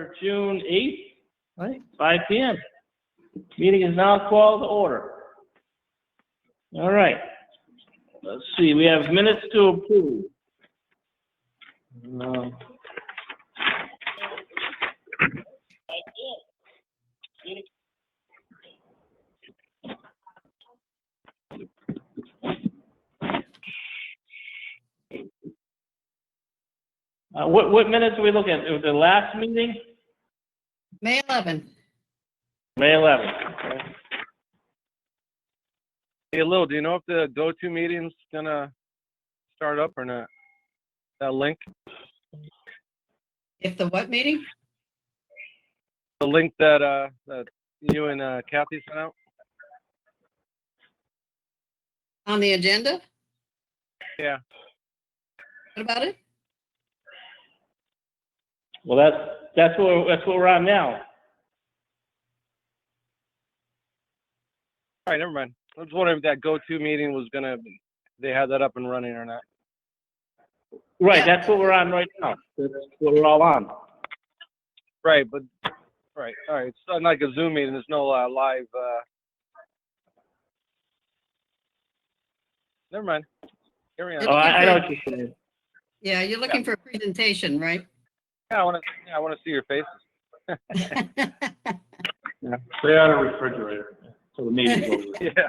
for June 8th, right, 5 p.m. Meeting is now called to order. All right. Let's see, we have minutes to approve. What minutes are we looking at? The last meeting? May 11th. May 11th. Okay. Hey, Lil, do you know if the go-to meeting's gonna start up or not? That link? If the what meeting? The link that you and Kathy sent out? On the agenda? Yeah. What about it? Well, that's what we're on now. All right, never mind. I was wondering if that go-to meeting was they had that up and running or not. Right, Yeah. that's what we're on right now. That's what we're all on. Right, but, right, all right. It's not like a Zoom meeting. There's no live, never mind. Carry on. Oh, I know what you're saying. Yeah, you're looking for a presentation, right? Yeah, I want to see your faces. Yeah. Stay out of the refrigerator till the meeting's over. Yeah.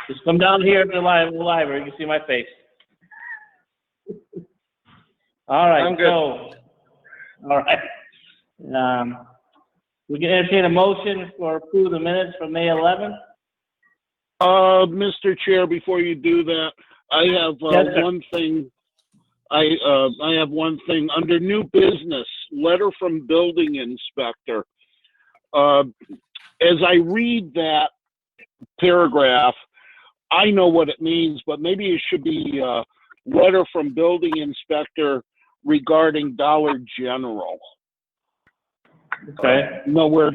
Just come down here to the library, you can see my face. All right, I'm good. all right. We can entertain a motion for approve the minutes for May 11th. Mr. Chair, before you do that, I have Yes, sir. one thing. I have one thing under new business, letter from building inspector. As I read that paragraph, I know what it means, but maybe it should be letter from building inspector regarding Dollar General. Okay. Nowhere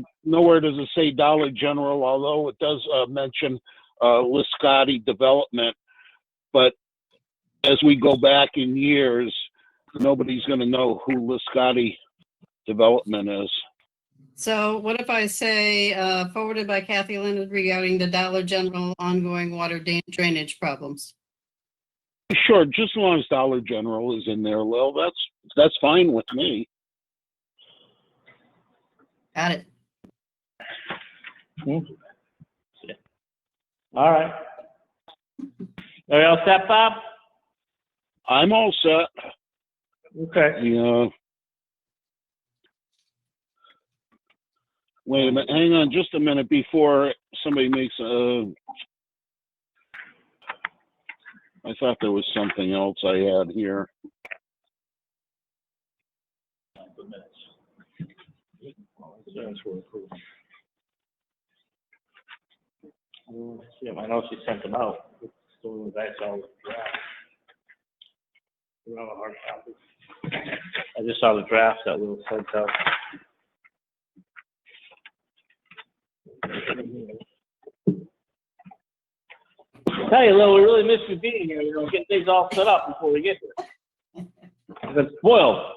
does it say Dollar General, although it does mention Liscotti Development. But as we go back in years, nobody's going to know who Liscotti Development is. So what if I say forwarded by Kathy Leonard regarding the Dollar General ongoing water drainage problems? Sure, just as long as Dollar General is in there, Lil, that's fine with me. Got it. All right. Are you all set, Bob? I'm all set. Okay. Yeah. Wait a minute. Hang on just a minute before somebody makes I thought there was something else I had here. Yeah, I know she sent them out. So that's all. They're all hard copies. I just saw the drafts that Will sent out. Tell you, Lil, we really miss you being here. Getting things all set up before we get there. It's spoiled.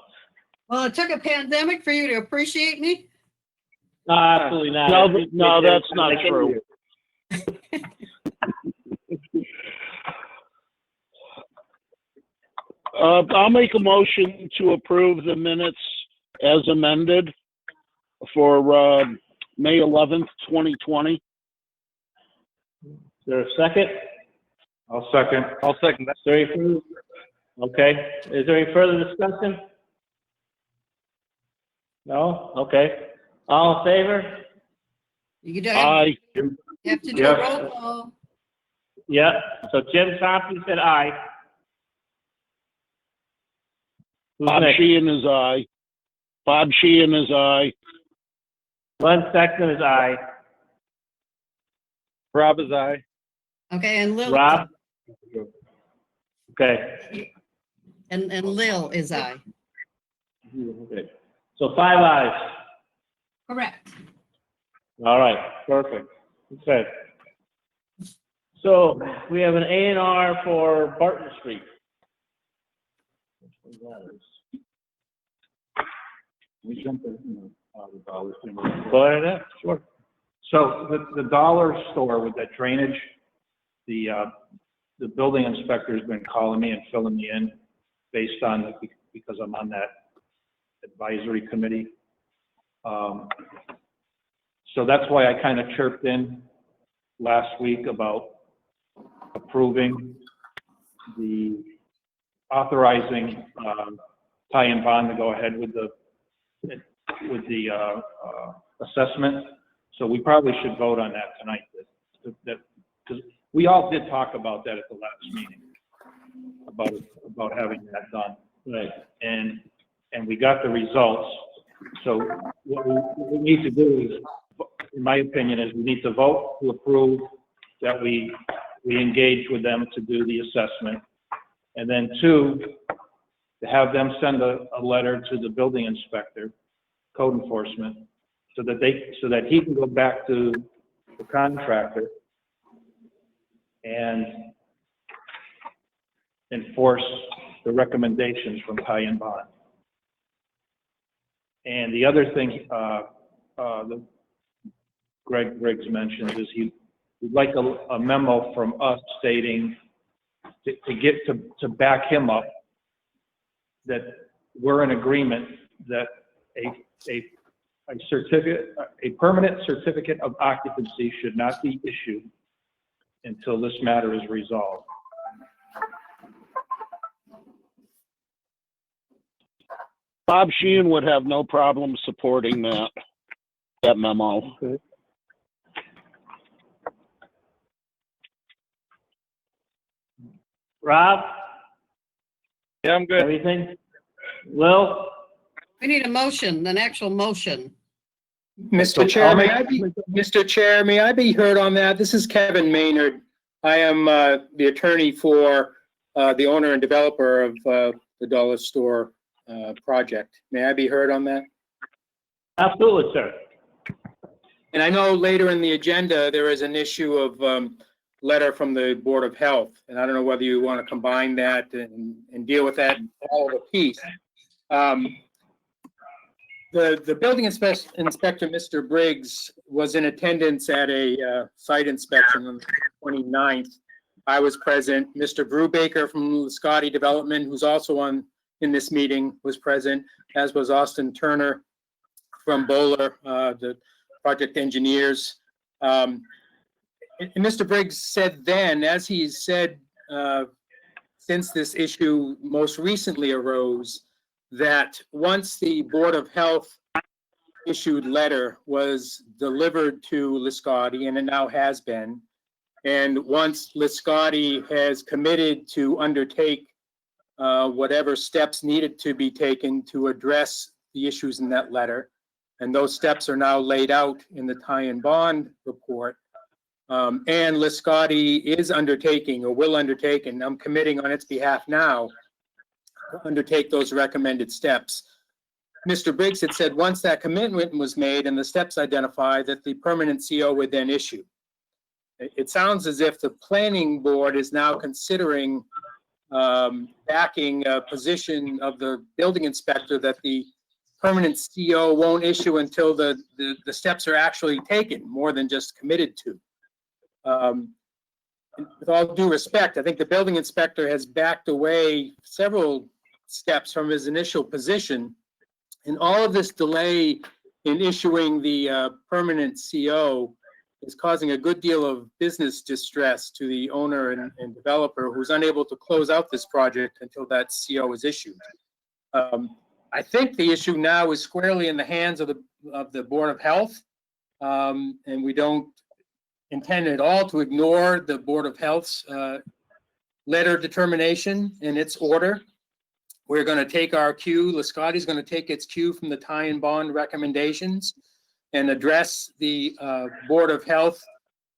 Well, it took a pandemic for you to appreciate me. No, absolutely not. No, that's not true. I'll make a motion to approve the minutes as amended for May 11th, 2020. Is there a second? I'll second that. Is there any further? Okay. Is there any further discussion? No? Okay. All in favor? You have Aye. to do a roll call. Yeah. So Jim Thompson said aye. Who's Bob next? Sheehan is aye. Bob Sheehan is aye. Glenn Sexton is aye. Rob is aye. Okay, and Lil. Rob? Okay. And Lil is aye. Okay. So 5 ayes. Correct. All right, perfect. Okay. So we have an A&R for Barton Street. We jump in, the dollar thing. Go ahead, sure. So the dollar store with that drainage, the building inspector's been calling me and filling me in based on, because I'm on that advisory committee. So that's why I kind of chirped in last week about approving authorizing Ty and Bond to go ahead with the assessment. So we probably should vote on that tonight, because we all did talk about that at the last meeting, about having that done. Right. And we got the results. So what we need to do is, in my opinion, is we need to vote to approve that we engage with them to do the assessment. And then 2, to have them send a letter to the building inspector, code enforcement, so that he can go back to the contractor and enforce the recommendations from Ty and Bond. And the other thing that Greg Briggs mentioned is he'd like a memo from us stating to back him up that we're in agreement that a permanent certificate of occupancy should not be issued until this matter is resolved. Bob Sheehan would have no problem supporting that memo. Okay. Rob, Yeah, I'm good. everything? Will? We need a motion, an actual motion. Mr. Chair, Mr. Chair, may I be heard on that? This is Kevin Maynard. I am the attorney for the owner and developer of the Dollar Store project. May I be heard on that? Absolutely, sir. And I know later in the agenda, there is an issue of letter from the Board of Health, and I don't know whether you want to combine that and deal with that all of a piece. The building inspector, Mr. Briggs, was in attendance at a site inspection on the 29th. I was present. Mr. Brubaker from Lascotti Development, who's also in this meeting, was present, as was Austin Turner from Bowler, the project engineers. And Mr. Briggs said then, as he said, since this issue most recently arose, that once the Board of Health issued letter was delivered to Lascotti, and it now has been, and once Lascotti has committed to undertake whatever steps needed to be taken to address the issues in that letter, and those steps are now laid out in the Ty and Bond report, and Lascotti is undertaking, or will undertake, and I'm committing on its behalf now, to undertake those recommended steps. Mr. Briggs had said once that commitment was made and the steps identified, that the permanent CO would then issue. It sounds as if the planning board is now considering backing a position of the building inspector that the permanent CO won't issue until the steps are actually taken, more than just committed to. With all due respect, I think the building inspector has backed away several steps from his initial position, and all of this delay in issuing the permanent CO is causing a good deal of business distress to the owner and developer, who's unable to close out this project until that CO is issued. I think the issue now is squarely in the hands of the Board of Health, and we don't intend at all to ignore the Board of Health's letter determination and its order. We're going to take our cue. Lascotti's going to take its cue from the Ty and Bond recommendations and address the Board of Health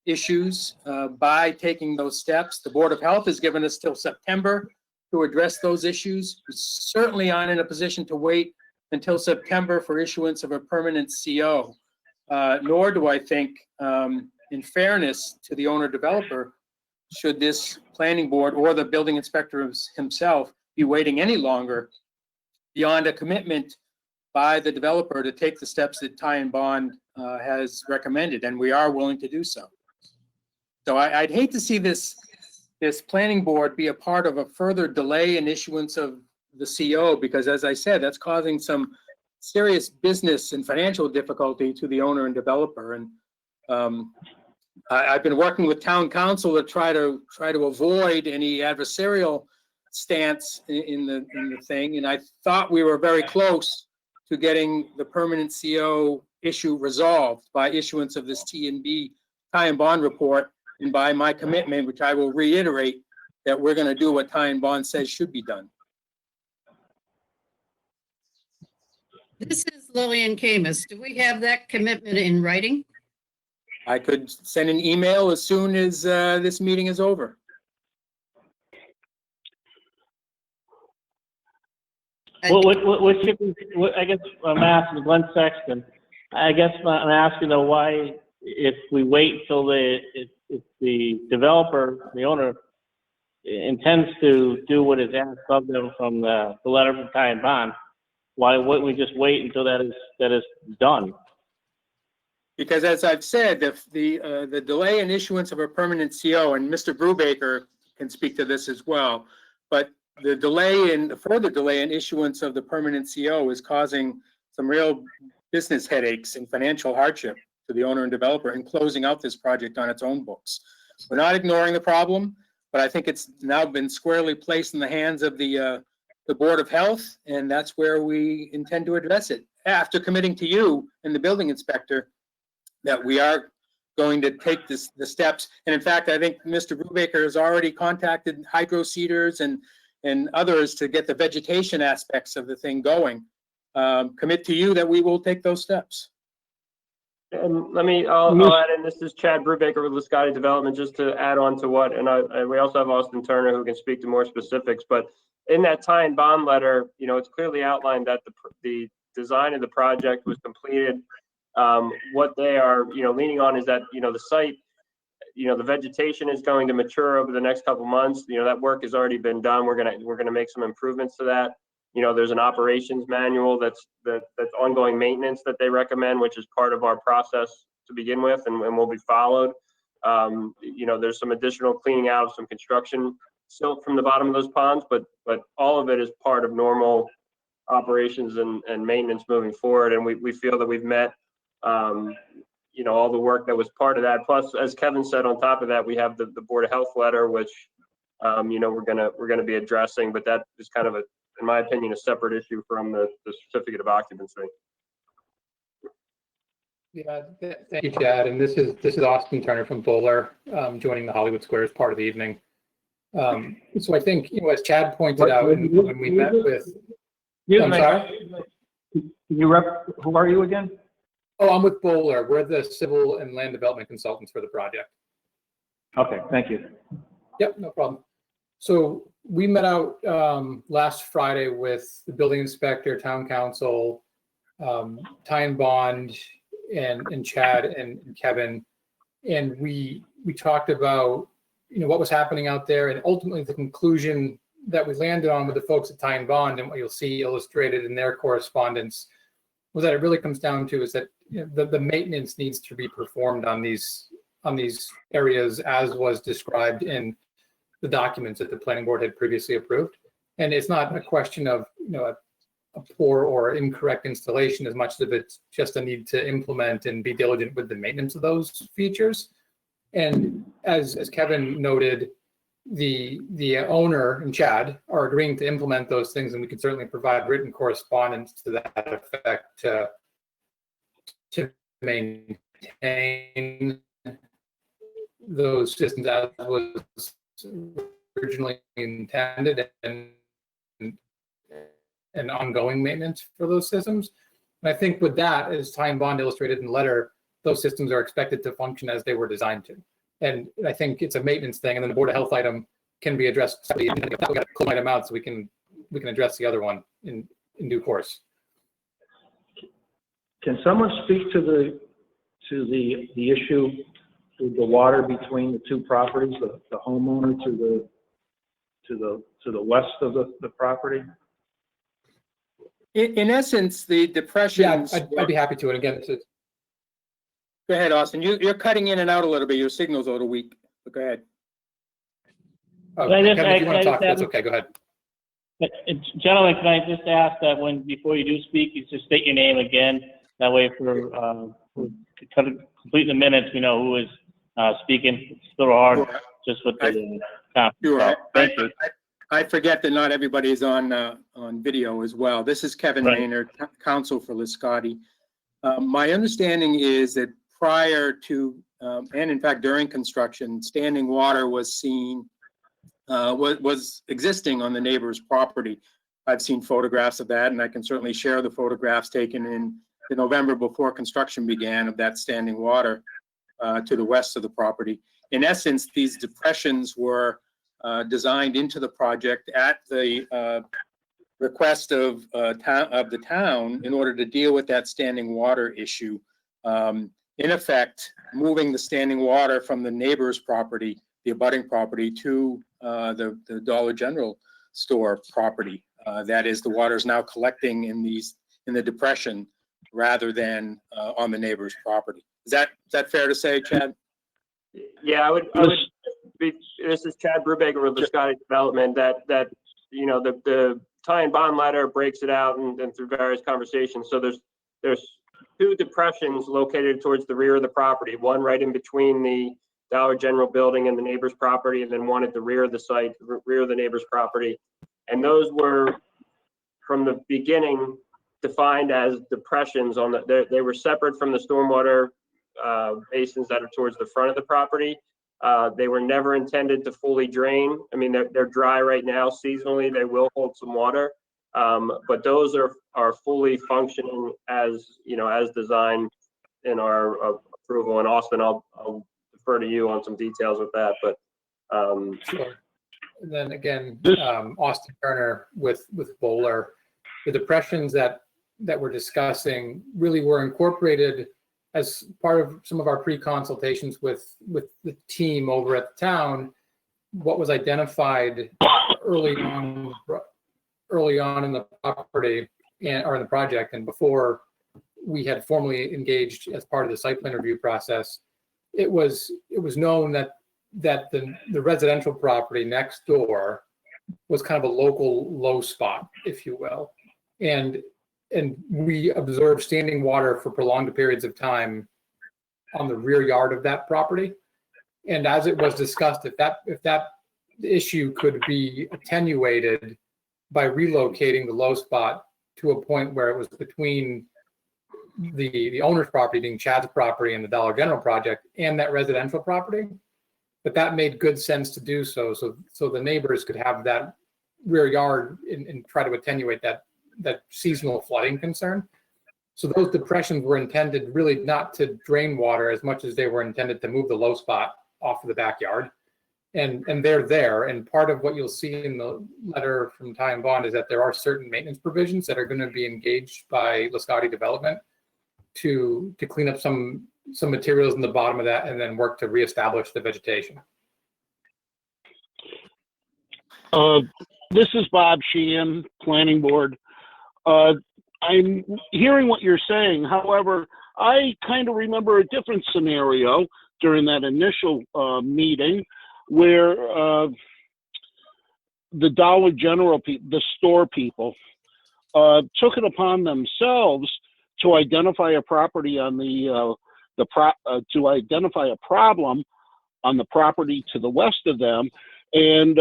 issues by taking those steps. The Board of Health has given us till September to address those issues. We certainly aren't in a position to wait until September for issuance of a permanent CO, nor do I think, in fairness to the owner developer, should this planning board or the building inspector himself be waiting any longer beyond a commitment by the developer to take the steps that Ty and Bond has recommended, and we are willing to do so. So I'd hate to see this planning board be a part of a further delay in issuance of the CO, because as I said, that's causing some serious business and financial difficulty to the owner and developer. And I've been working with town council to try to avoid any adversarial stance in the thing. And I thought we were very close to getting the permanent CO issue resolved by issuance of this T&B Ty and Bond report, and by my commitment, which I will reiterate, that we're going to do what Ty and Bond says should be done. This is Lillian Camus. Do we have that commitment in writing? I could send an email as soon as this meeting is over. What should we, I guess I'm asking Glenn Sexton, I guess I'm asking though, why, if we wait till if the developer, the owner, intends to do what is asked of them from the letter from Ty and Bond, why wouldn't we just wait until that is done? Because as I've said, the delay in issuance of a permanent CO, and Mr. Brubaker can speak to this as well, but the further delay in issuance of the permanent CO is causing some real business headaches and financial hardship to the owner and developer in closing out this project on its own books. We're not ignoring the problem, but I think it's now been squarely placed in the hands of the Board of Health, and that's where we intend to address it. After committing to you and the building inspector that we are going to take the steps. And in fact, I think Mr. Brubaker has already contacted hydro seeders and others to get the vegetation aspects of the thing going. Commit to you that we will take those steps. And I'll add in, this is Chad Brubaker with Lascotti Development, just to add on to what, and we also have Austin Turner who can speak to more specifics, but in that Ty and Bond letter, it's clearly outlined that the design of the project was completed. What they are, leaning on is that, the site, the vegetation is going to mature over the next couple months. That work has already been done. We're gonna make some improvements to that. There's an operations manual that's ongoing maintenance that they recommend, which is part of our process to begin with, and will be followed. There's some additional cleaning out of some construction silt from the bottom of those ponds, but all of it is part of normal operations and maintenance moving forward. And we feel that we've met all the work that was part of that. Plus, as Kevin said, on top of that, we have the Board of Health letter, which we're gonna be addressing, but that is kind of in my opinion, a separate issue from the certificate of occupancy. Yeah, thank you, Chad. And this is Austin Turner from Bowler, joining the Hollywood Squares part of the evening. So I think, as Chad pointed out, when we met with, I'm sorry? Who are you again? Oh, I'm with Bowler. We're the civil and land development consultants for the project. Okay, thank you. Yep, no problem. So we met out last Friday with the building inspector, town council, Ty and Bond, and Chad and Kevin, and we talked about what was happening out there, and ultimately the conclusion that we landed on with the folks at Ty and Bond, and what you'll see illustrated in their correspondence, was that it really comes down to is that the maintenance needs to be performed on these areas as was described in the documents that the planning board had previously approved. And it's not a question of a poor or incorrect installation as much as it's just a need to implement and be diligent with the maintenance of those features. And as Kevin noted, the owner and Chad are agreeing to implement those things, and we can certainly provide written correspondence to that effect to maintain those systems as was originally intended, and ongoing maintenance for those systems. And I think with that, as Ty and Bond illustrated in the letter, those systems are expected to function as they were designed to. And I think it's a maintenance thing, and then the Board of Health item can be addressed. We got to close item out so we can address the other one in due course. Can someone speak to the issue with the water between the two properties, the homeowner to the west of the property? In essence, the Yeah, depressions. I'd be happy to. And again, Go ahead, Austin. You're cutting in and out a little bit. Your signal's a little weak. But go ahead. Kevin, if you want can I to talk, just that's add- okay. Go ahead. Gentlemen, can I just ask that before you do speak, you just state your name again? That way for complete the minutes, we know who is speaking. It's still hard just with the conference. Sure. So, thank you. I forget that not everybody is on video as well. This is Kevin Right. Maynard, counsel for Liscotti. My understanding is that prior to, and in fact during construction, standing water was seen, was existing on the neighbor's property. I've seen photographs of that, and I can certainly share the photographs taken in the November before construction began of that standing water to the west of the property. In essence, these depressions were designed into the project at the request of the town in order to deal with that standing water issue. In effect, moving the standing water from the neighbor's property, the abutting property, to the Dollar General store property. That is, the water is now collecting in the depression rather than on the neighbor's property. Is that fair to say, Chad? Yeah, I would be, this is Chad Brubaker with Liscotti Development, that, you know, the tie and bond letter breaks it out and through various conversations. So there's two depressions located towards the rear of the property, one right in between the Dollar General building and the neighbor's property, and then one at the rear of the site, rear of the neighbor's property. And those were from the beginning defined as depressions on they were separate from the stormwater basins that are towards the front of the property. They were never intended to fully drain. I mean, they're dry right now. Seasonally, they will hold some water, but those are fully functioning as, you know, as designed in our approval. And Austin, I'll defer to you on some details with that. But Sure. And then again, Austin Turner with Bowler, the depressions that we're discussing really were incorporated as part of some of our pre-consultations with the team over at the town. What was identified early on in the property or in the project, and before we had formally engaged as part of the site plan review process, it was known that the residential property next door was kind of a local low spot, if you will, and we observed standing water for prolonged periods of time on the rear yard of that property. And as it was discussed, if that issue could be attenuated by relocating the low spot to a point where it was between the owner's property, being Chad's property, and the Dollar General project, and that residential property, that made good sense to do so the neighbors could have that rear yard and try to attenuate that seasonal flooding concern. So those depressions were intended really not to drain water as much as they were intended to move the low spot off of the backyard. And they're there. And part of what you'll see in the letter from Ty and Bond is that there are certain maintenance provisions that are going to be engaged by Liscotti Development to clean up some materials in the bottom of that and then work to reestablish the vegetation. This is Bob Sheehan, Planning Board. I'm hearing what you're saying. However, I kind of remember a different scenario during that initial meeting where the Dollar General, the store people, took it upon themselves to identify a property on to identify a problem on the property to the west of them, and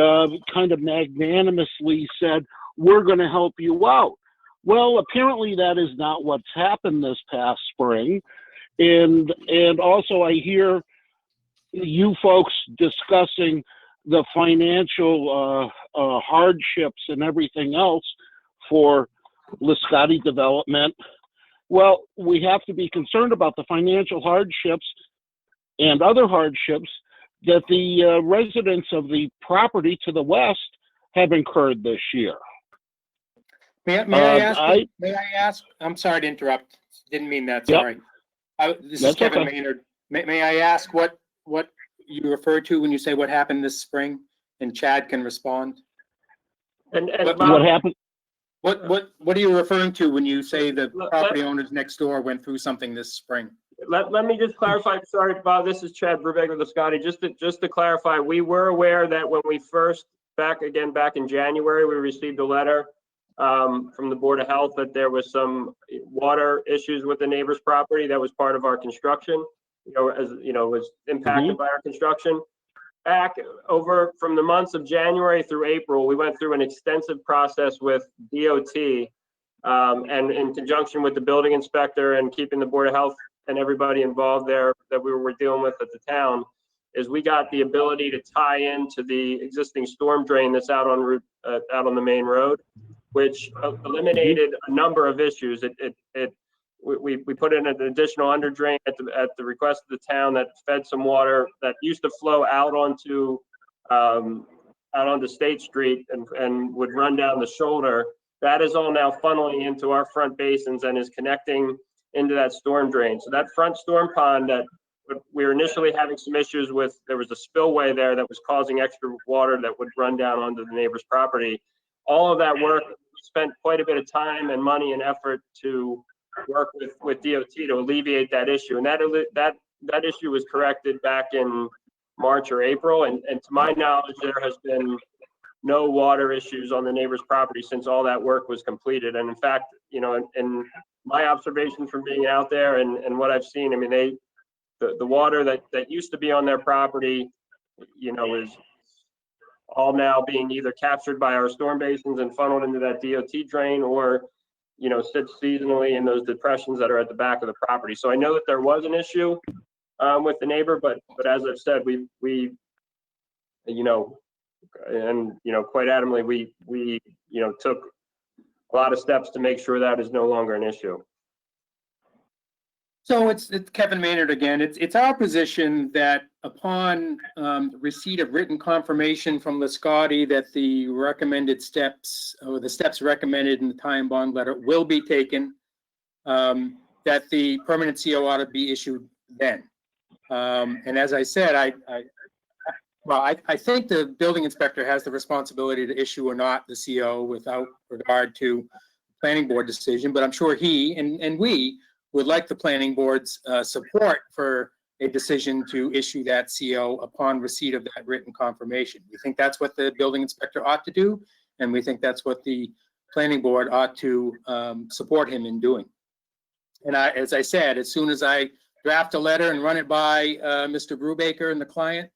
kind of magnanimously said, "We're going to help you out." Well, apparently that is not what's happened this past spring, and also I hear you folks discussing the financial hardships and everything else for Liscotti Development. Well, we have to be concerned about the financial hardships and other hardships that the residents of the property to the west have incurred this year. May I ask? I'm sorry to interrupt. Didn't mean that. Sorry. This is Kevin Maynard. May I ask what you refer to when you say what happened this spring? And Chad can respond. And what happened? What are you referring to when you say the Let- property owners next door went through something this spring? Let me just clarify, sorry, Bob, this is Chad Brubaker with Scotty. Just to clarify, we were aware that when we first, back in January, we received a letter from the Board of Health that there was some water issues with the neighbor's property that was part of our construction, was impacted by our construction. Back over from the months of January through April, we went through an extensive process with DOT and in conjunction with the building inspector and keeping the Board of Health and everybody involved there that we were dealing with at the town, is we got the ability to tie into the existing storm drain that's out on the main road, which eliminated a number of issues. We put in an additional under drain at the request of the town that fed some water that used to flow out onto State Street and would run down the shoulder. That is all now funneling into our front basins and is connecting into that storm drain. So that front storm pond that we were initially having some issues with, there was a spillway there that was causing extra water that would run down onto the neighbor's property. All of that work, we spent quite a bit of time and money and effort to work with DOT to alleviate that issue. And that issue was corrected back in March or April. And to my knowledge, there has been no water issues on the neighbor's property since all that work was completed. And in fact, in my observation from being out there and what I've seen, I mean, the water that used to be on their property, is all now being either captured by our storm basins and funneled into that DOT drain or, sits seasonally in those depressions that are at the back of the property. So I know that there was an issue with the neighbor, but as I've said, we quite adamantly, we took a lot of steps to make sure that is no longer an issue. So it's Kevin Maynard again. It's our position that upon receipt of written confirmation from Lascotti that the recommended steps or the steps recommended in the time bond letter will be taken, that the permanent CO ought to be issued then. And as I said, I think the building inspector has the responsibility to issue or not the CO without regard to planning board decision, but I'm sure he and we would like the planning board's support for a decision to issue that CO upon receipt of that written confirmation. We think that's what the building inspector ought to do, and we think that's what the planning board ought to support him in doing. And as I said, as soon as I draft a letter and run it by Mr. Brubaker and the client,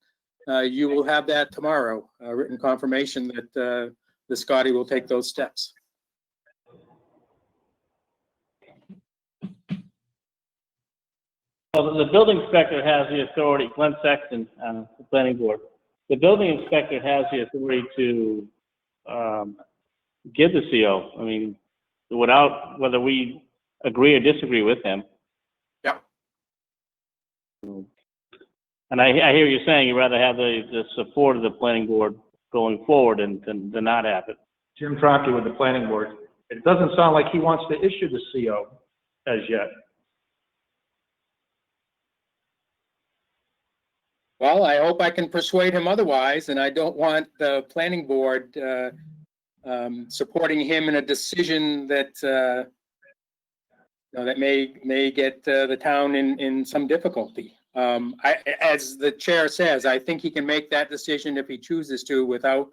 you will have that tomorrow, written confirmation that Lascotti will take those steps. Well, the building inspector has the authority, Glenn Sexton, the planning board. The building inspector has the authority to give the CO. I mean, without whether we agree or disagree with him. Yep. And I hear you saying you'd rather have the support of the planning board going forward than not have it. Jim Tronky with the planning board. It doesn't sound like he wants to issue the CO as yet. Well, I hope I can persuade him otherwise, and I don't want the planning board supporting him in a decision that that may get the town in some difficulty. As the chair says, I think he can make that decision if he chooses to without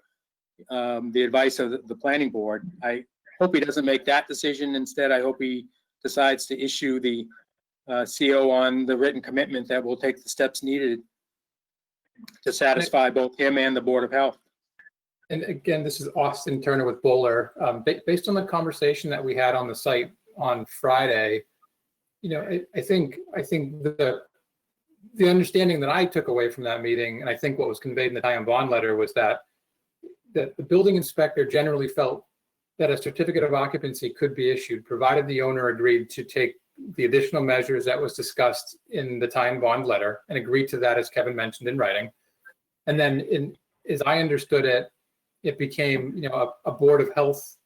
the advice of the planning board. I hope he doesn't make that decision. Instead, I hope he decides to issue the CO on the written commitment that will take the steps needed to satisfy both him and the Board of Health. And again, this is Austin Turner with Bowler. Based on the conversation that we had on the site on Friday, I think the understanding that I took away from that meeting, and I think what was conveyed in the tie-on bond letter, was that the building inspector generally felt that a certificate of occupancy could be issued, provided the owner agreed to take the additional measures that was discussed in the tie-on bond letter and agreed to that, as Kevin mentioned, in writing. And then, as I understood it, it became, a Board of Health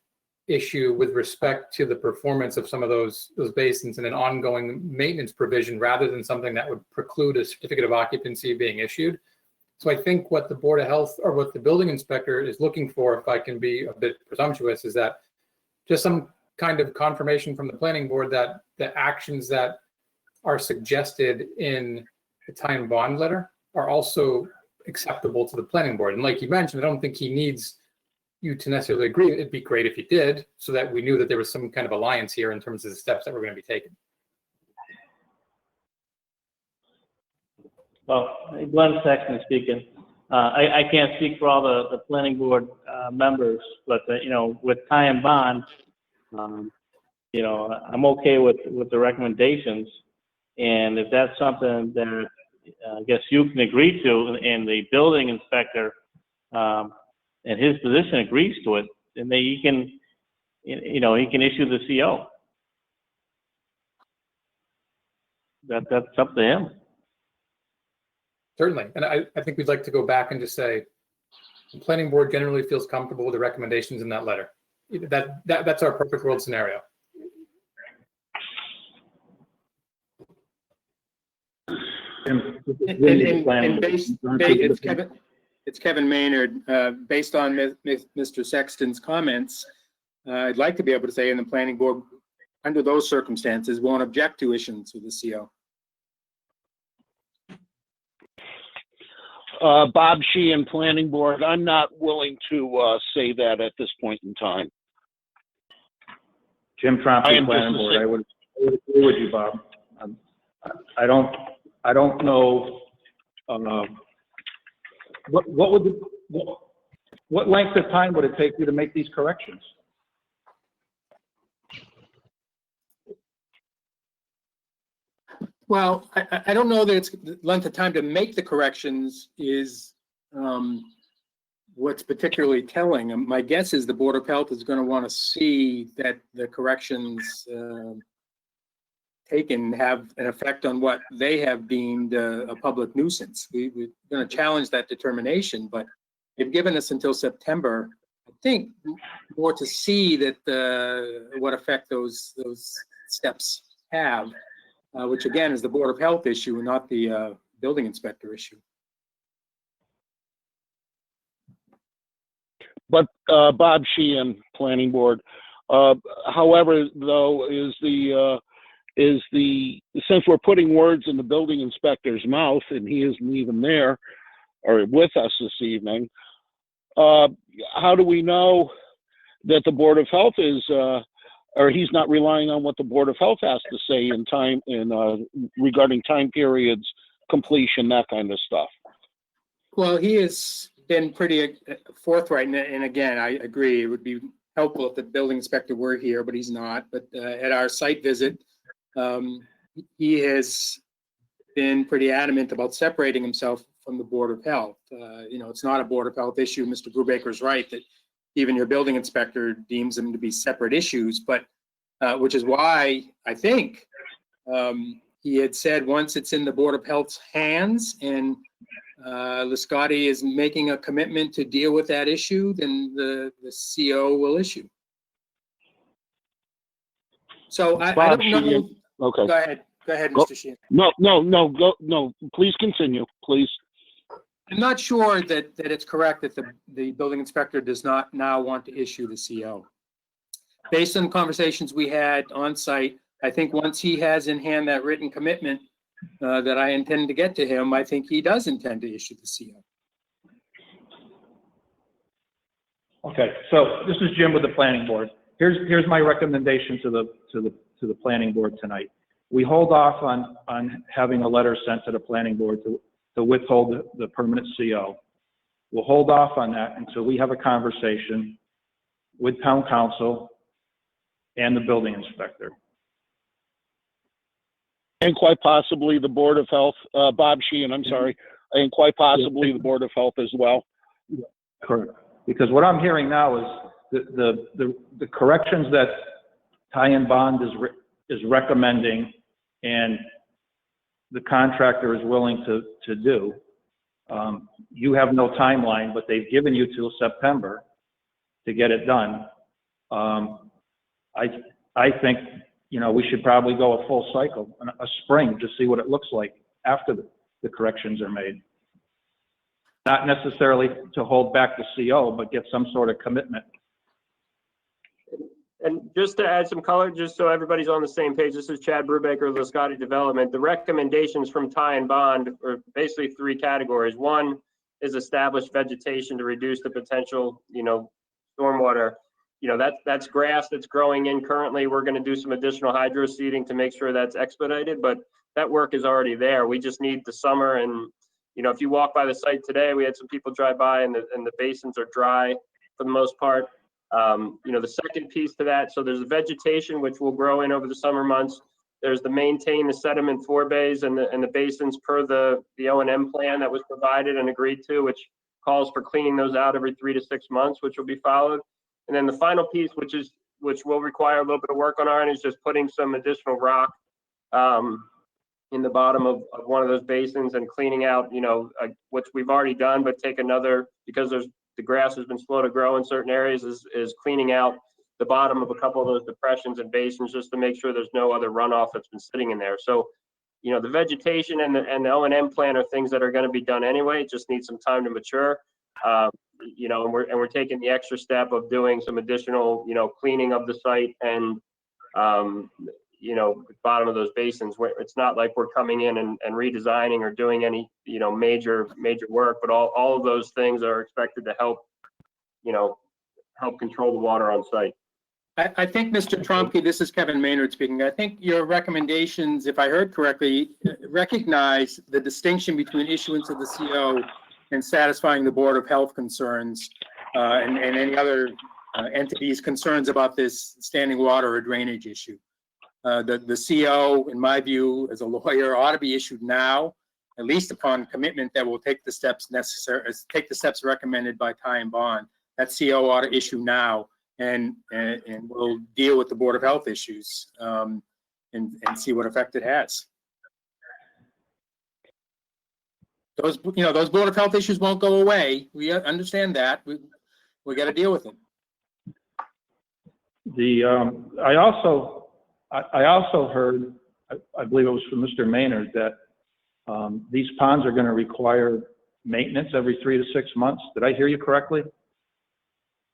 issue with respect to the performance of some of those basins and an ongoing maintenance provision, rather than something that would preclude a certificate of occupancy being issued. So I think what the Board of Health or what the building inspector is looking for, if I can be a bit presumptuous, is that just some kind of confirmation from the planning board that the actions that are suggested in the time bond letter are also acceptable to the planning board. And like you mentioned, I don't think he needs you to necessarily agree. It'd be great if you did, so that we knew that there was some kind of alliance here in terms of the steps that were going to be taken. Well, Glenn Sexton speaking. I can't speak for all the planning board members, but, you know, with tie and bond, you know, I'm okay with the recommendations. And if that's something that I guess you can agree to, and the building inspector and his position agrees to it, then he can, you know, he can issue the CO. That's up to him. Certainly. And I think we'd like to go back and just say, the planning board generally feels comfortable with the recommendations in that letter. That's our perfect world scenario. It's Kevin Maynard. Based on Mr. Sexton's comments, I'd like to be able to say in the planning board, under those circumstances, won't object to issuance of the CO. Bob Sheehan, planning board, I'm not willing to say that at this point in time. Jim I Trompe, am planning just board, I would agree with you, Bob. I don't know, what length of time would it take you to make these corrections? Well, I don't know that it's the length of time to make the corrections is what's particularly telling. My guess is the Board of Health is going to want to see that the corrections taken have an effect on what they have deemed a public nuisance. We're going to challenge that determination, but they've given us until September, I think, more to see that what effect those steps have. Which again is the Board of Health issue and not the building inspector issue. But Bob Sheehan, planning board. However, though, since we're putting words in the building inspector's mouth and he isn't even there or with us this evening, how do we know that the Board of Health is or he's not relying on what the Board of Health has to say in time regarding time periods, completion, that kind of stuff? Well, he has been pretty forthright, and again, I agree, it would be helpful if the building inspector were here, but he's not. But at our site visit, he has been pretty adamant about separating himself from the Board of Health. You know, it's not a Board of Health issue. Mr. Brubaker's right that even your building inspector deems them to be separate issues, but which is why I think he had said once it's in the Board of Health's hands and Liscotti is making a commitment to deal with that issue, then the CO will issue. So I don't know. Okay. Go ahead, Mr. Sheehan. No, please continue, please. I'm not sure that it's correct that the building inspector does not now want to issue the CO. Based on conversations we had on site, I think once he has in hand that written commitment that I intend to get to him, I think he does intend to issue the CO. Okay, so this is Jim with the planning board. Here's my recommendation to the planning board tonight. We hold off on having a letter sent to the planning board to withhold the permanent CO. We'll hold off on that until we have a conversation with town council and the building inspector. And quite possibly the Board of Health, Bob Sheehan, I'm sorry, and quite possibly the Board of Health as well. Correct. Because what I'm hearing now is the corrections that Tie and Bond is recommending and the contractor is willing to do. You have no timeline, but they've given you till September to get it done. I think, you know, we should probably go a full cycle, a spring, to see what it looks like after the corrections are made. Not necessarily to hold back the CO, but get some sort of commitment. And just to add some color, just so everybody's on the same page, this is Chad Brubaker, Lascotti Development. The recommendations from Ty and Bond are basically three categories. One is establish vegetation to reduce the potential, stormwater. That's grass that's growing in currently. We're going to do some additional hydro seeding to make sure that's expedited, but that work is already there. We just need the summer. And, if you walk by the site today, we had some people drive by and the basins are dry for the most part. The second piece to that, so there's the vegetation, which will grow in over the summer months. There's the maintain the sediment forebays and the basins per the O&M plan that was provided and agreed to, which calls for cleaning those out every 3 to 6 months, which will be followed. And then the final piece, which will require a little bit of work on our end, is just putting some additional rock in the bottom of one of those basins and cleaning out, which we've already done, but take another, because the grass has been slow to grow in certain areas, is cleaning out the bottom of a couple of those depressions and basins just to make sure there's no other runoff that's been sitting in there. So, the vegetation and the O&M plan are things that are going to be done anyway. It just needs some time to mature. And we're taking the extra step of doing some additional, cleaning of the site and, bottom of those basins, where it's not like we're coming in and redesigning or doing any, major work, but all of those things are expected to help control the water on site. I think, Mr. Tromke, this is Kevin Maynard speaking. I think your recommendations, if I heard correctly, recognize the distinction between issuance of the CO and satisfying the Board of Health concerns and any other entities' concerns about this standing water or drainage issue. The CO, in my view, as a lawyer, ought to be issued now, at least upon commitment that will take the steps necessary, take the steps recommended by Ty and Bond. That CO ought to issue now, and we'll deal with the Board of Health issues and see what effect it has. Those Board of Health issues won't go away. We understand that. We got to deal with it. I also heard, I believe it was from Mr. Maynard, that these ponds are going to require maintenance every 3 to 6 months. Did I hear you correctly?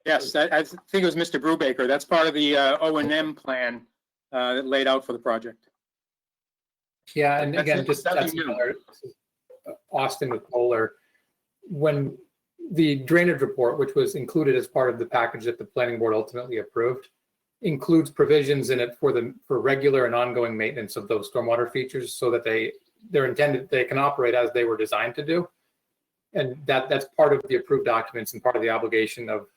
Yes, I think it was Mr. Brubaker. That's part of the O&M plan laid out for the project. Yeah, and again, That's new. Austin with Polar, when the drainage report, which was included as part of the package that the planning board ultimately approved, includes provisions in it for regular and ongoing maintenance of those stormwater features, so that they can operate as they were designed to do. And that's part of the approved documents and part of the obligation of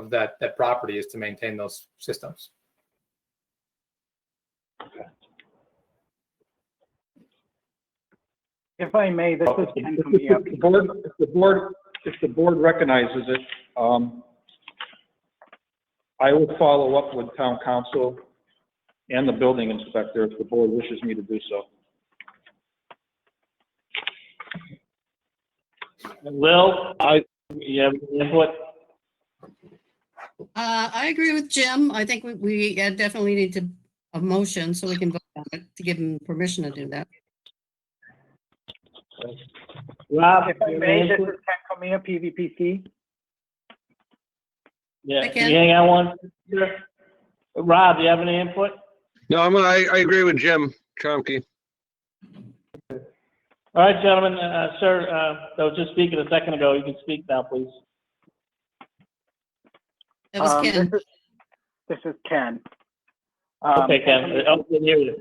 that property is to maintain those systems. If I may, this is Ken Camilla. If the board recognizes it, I will follow up with town council and the building inspector if the board wishes me to do so. Lil, you have input? I agree with Jim. I think we definitely need a motion so we can vote on it to give him permission to do that. Rob, If I may, this is Ken Camilla, PVPC. yeah, Hi, can Ken. you hang on one? Rob, do you have any input? No, I agree with Jim Tromke. All right, gentlemen, sir, I was just speaking a second ago. You can speak now, please. That was Ken. This is Ken. Okay, Ken, I can hear you.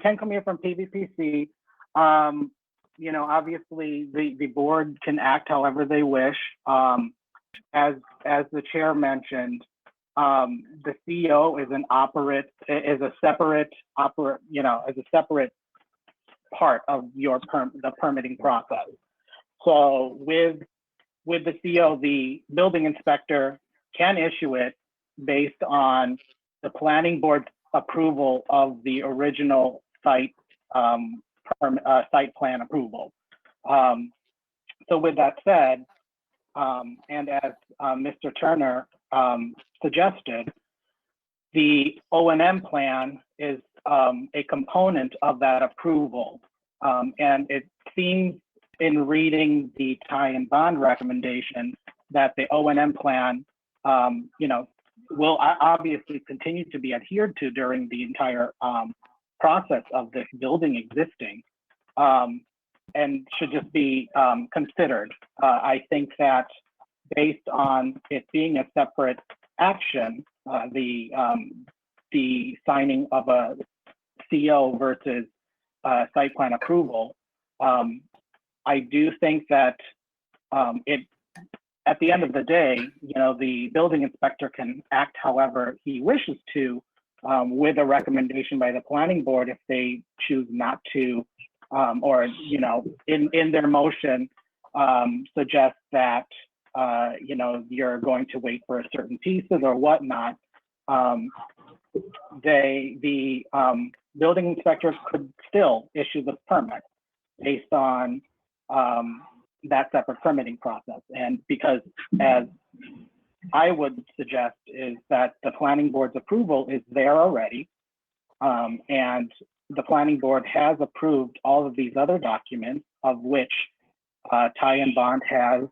Ken Camilla from PVPC. Obviously the board can act however they wish. As the chair mentioned, the CEO is a separate part of the permitting process. So with the CO, the building inspector can issue it based on the planning board approval of the original site plan approval. So with that said, and as Mr. Turner suggested, the O&M plan is a component of that approval. And it seems in reading the Ty and Bond recommendation that the O&M plan you know, will obviously continue to be adhered to during the entire process of this building existing, and should just be considered. I think that based on it being a separate action, the signing of a CO versus site plan approval, I do think that at the end of the day, you know, the building inspector can act however he wishes to, with a recommendation by the planning board if they choose not to, or, you know, in their motion, suggest that, you know, you're going to wait for certain pieces or whatnot. The building inspectors could still issue the permit based on that separate permitting process. And because, as I would suggest, is that the planning board's approval is there already, and the planning board has approved all of these other documents, of which Ty and Bond has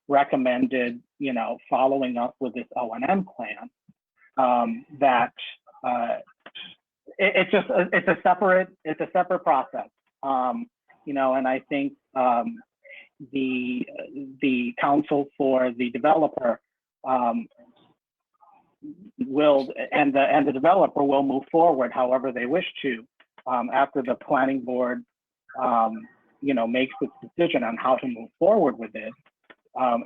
recommended, you know, following up with this O&M plan. That it's a separate process, you know, and I think the counsel for the developer will, and the developer will move forward however they wish to, after the planning board, you know, makes its decision on how to move forward with it.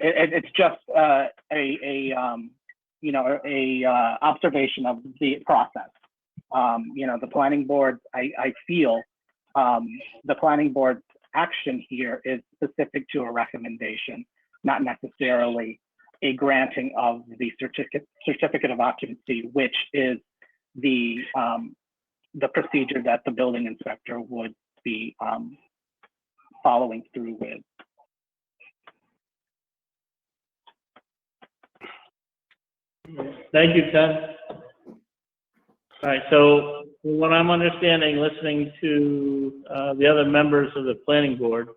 It's just you know, a observation of the process. You know, the planning board, I feel the planning board's action here is specific to a recommendation, not necessarily a granting of the certificate of occupancy, which is the procedure that the building inspector would be following through with. Thank you, Ted. All right, so what I'm understanding, listening to the other members of the planning board,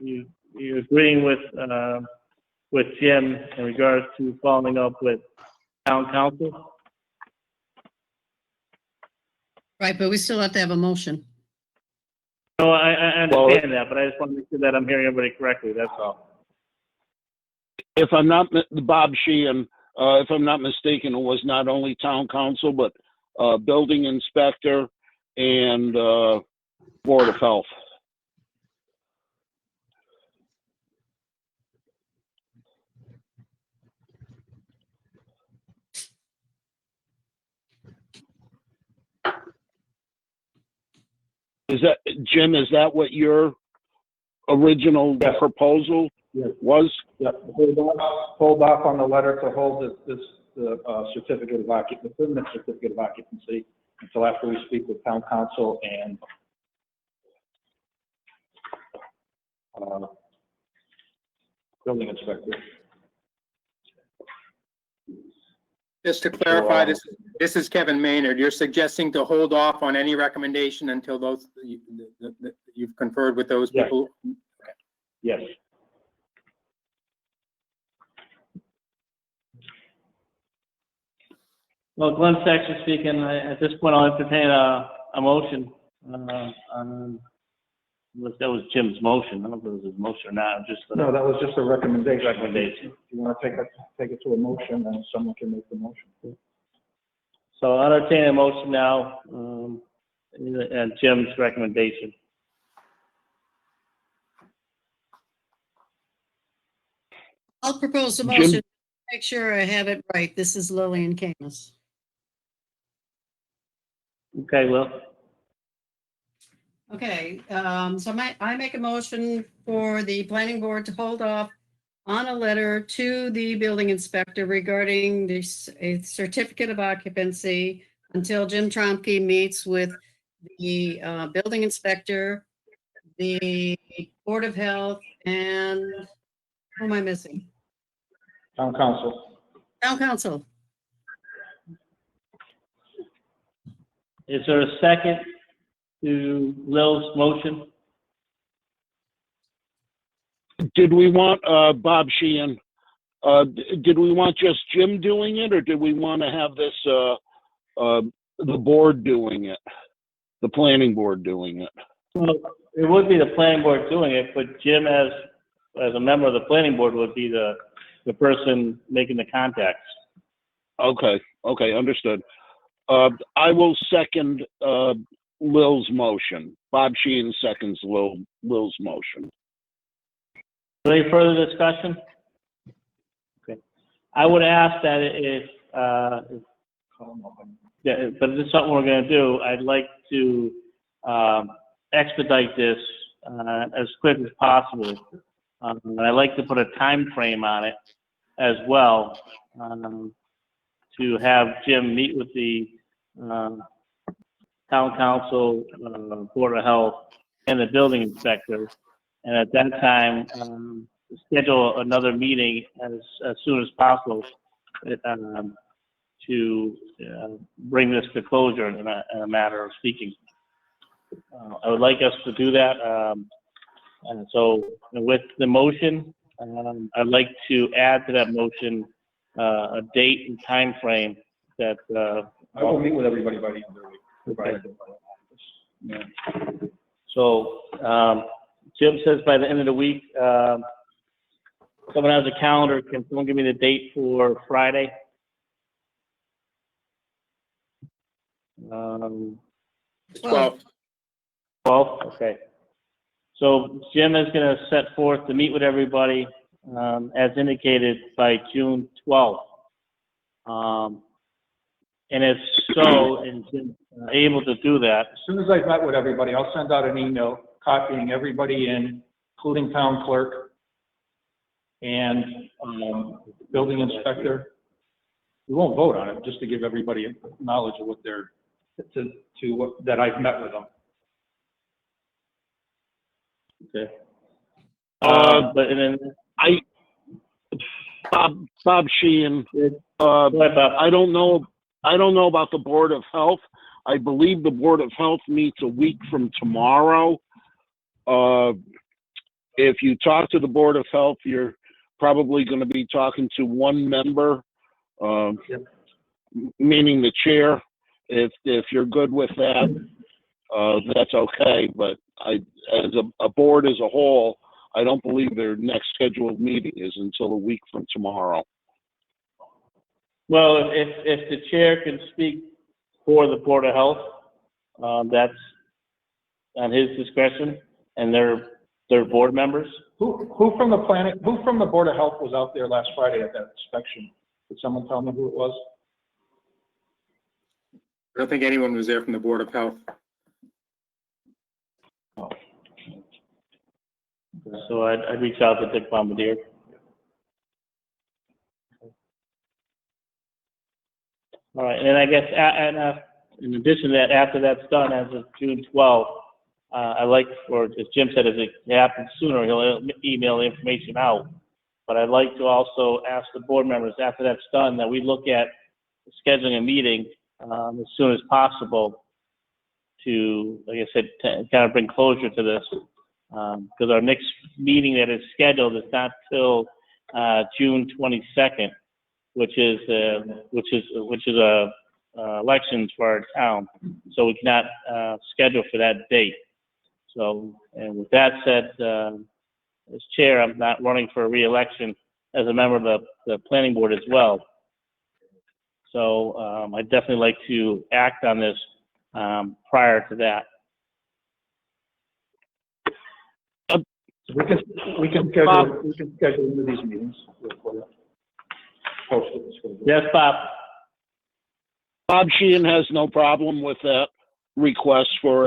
you're agreeing with Jim in regards to following up with town council? Right, but we still have to have a motion. No, I understand that, but I just want to make sure that I'm hearing everybody correctly, that's all. If I'm not, Bob Sheehan, if I'm not mistaken, it was not only town council, but building inspector and Board of Health. Is that, Jim, is that what your original Yes. proposal Yes. was? Yeah, hold off on the letter to hold the certificate of occupancy, the permanent certificate of occupancy until after we speak with town council and building inspector. Just to clarify, this is Kevin Maynard. You're suggesting to hold off on any recommendation until those, you've conferred with those Yes. people? Yes. Well, Glenn Sexton speaking. At this point, I'll entertain a motion on, that was Jim's motion. I don't know if it was his motion or not, just. No, that was just a recommendation. Recommendation. If you want to take it to a motion, then someone can make the motion. So I'll entertain a motion now, and Jim's recommendation. I'll propose a Jim? motion, make sure I have it right. This is Lillian Camus. Okay, Will. Okay, so I make a motion for the planning board to hold off on a letter to the building inspector regarding this, a certificate of occupancy until Jim Tromke meets with the building inspector, the Board of Health, and who am I missing? Town council. Town council. Is there a second to Lil's motion? Did we want, Bob Sheehan, did we want just Jim doing it, or did we want to have this, the board doing it? The planning board doing it? Well, it would be the planning board doing it, but Jim, as a member of the planning board, would be the person making the contacts. Okay, understood. I will second, Lil's motion. Bob Sheehan seconds Lil's motion. Any further discussion? Okay. I would ask that yeah, but this is something we're gonna do. I'd like to, expedite this, as quick as possible. And I'd like to put a time frame on it as well, to have Jim meet with the, town council, board of health, and the building inspector. And at that time, schedule another meeting as soon as possible, to bring this to closure in a matter of speaking. I would like us to do that. And so with the motion, I'd like to add to that motion a date and time frame that. I will meet with everybody by the end of the week. Okay. Yeah. So Jim says by the end of the week, someone has a calendar. Can someone give me the date for Friday? 12th. 12th, okay. So Jim is gonna set forth to meet with everybody, as indicated by June 12th. And if so, and Jim's able to do that, As soon as I've met with everybody, I'll send out an email copying everybody in, including town clerk and, building inspector. We won't vote on it, just to give everybody knowledge of what they're, that I've met with them. okay. But and then, Bob Sheehan, go ahead, Bob. I don't know about the Board of Health. I believe the Board of Health meets a week from tomorrow. If you talk to the Board of Health, you're probably going to be talking to one member, meaning the chair. If you're good with that, that's okay. But as a board as a whole, I don't believe their next scheduled meeting is until a week from tomorrow. Well, if the chair can speak for the Board of Health, that's on his discretion, and they're board members. Who from the Board of Health was out there last Friday at that inspection? Did someone tell me who it was? I don't think anyone was there from the Board of Health. Oh. So I'd reach out to Dick Bombardier. All right, and then I guess, in addition to that, after that's done, as of June 12th, I'd like for, as Jim said, if it happens sooner, he'll email the information out. But I'd like to also ask the board members, after that's done, that we look at scheduling a meeting as soon as possible to, like I said, kind of bring closure to this. Because our next meeting that is scheduled is not till June 22nd, which is elections for our town. So we cannot schedule for that date. So, and with that said, as chair, I'm not running for re-election as a member of the planning board as well. So I'd definitely like to act on this prior to that. We can schedule into these meetings. Post it. Yes, Bob. Bob Sheehan has no problem with that request for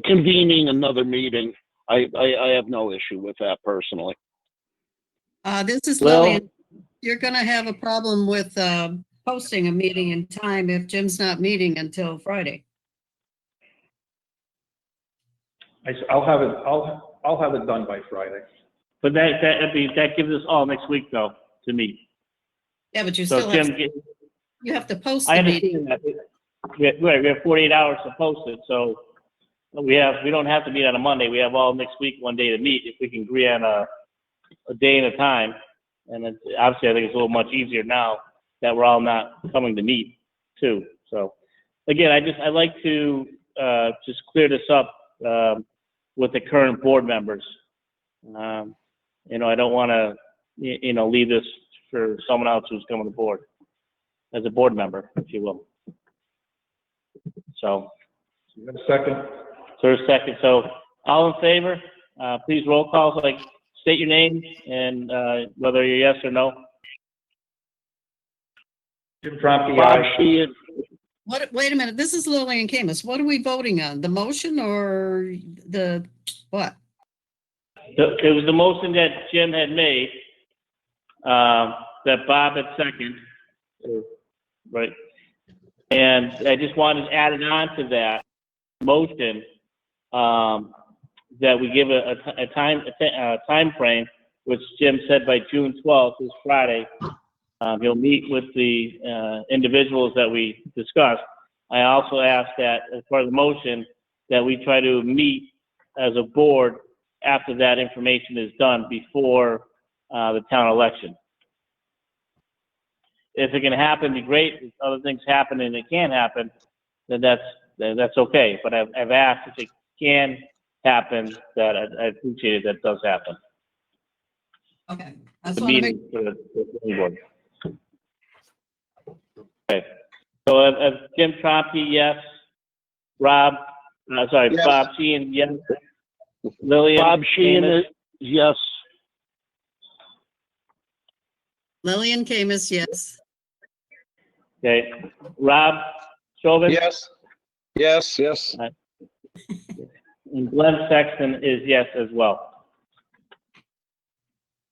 convening another meeting. I have no issue with that personally. This is Well- Lillian. You're gonna have a problem with posting a meeting in time if Jim's not meeting until Friday. I'll have it done by Friday. But that gives us all next week though to meet. Yeah, but you So still have, Jim, you have to post I the meeting. understand that. We have 48 hours to post it, so we don't have to meet on a Monday. We have all next week, one day to meet, if we can agree on a day and a time. And it's, obviously, I think it's a little much easier now that we're all not coming to meet too. So again, I'd like to just clear this up with the current board members. You know, I don't want to, you know, leave this for someone else who's coming to board as a board member, if you will. So. You have a second? So a second. So all in favor, please roll call, like state your name and whether you're yes or no. Jim Tromke, Bob aye. Sheehan, Wait a minute, this is Lillian Camus. What are we voting on? The motion or the, what? It was the motion that Jim had made, that Bob had seconded, right? And I just wanted added on to that motion, that we give a time frame, which Jim said by June 12th, this Friday. He'll meet with the individuals that we discussed. I also asked that, as part of the motion, that we try to meet as a board after that information is done before the town election. If it can happen, it'd be great. If other things happen and it can't happen, then that's okay. But I've asked if it can happen, that I appreciate it, that does happen. Okay. I just The want to make, meeting for the planning board. Okay. So Jim Tromke, yes. Rob, sorry, Yes. Bob Sheehan, yes. Lillian. Bob Sheehan, Amos, yes. Lillian Camus, yes. Okay. Rob Chauvin. Yes. Yes, yes. And Glenn Sexton is yes as well.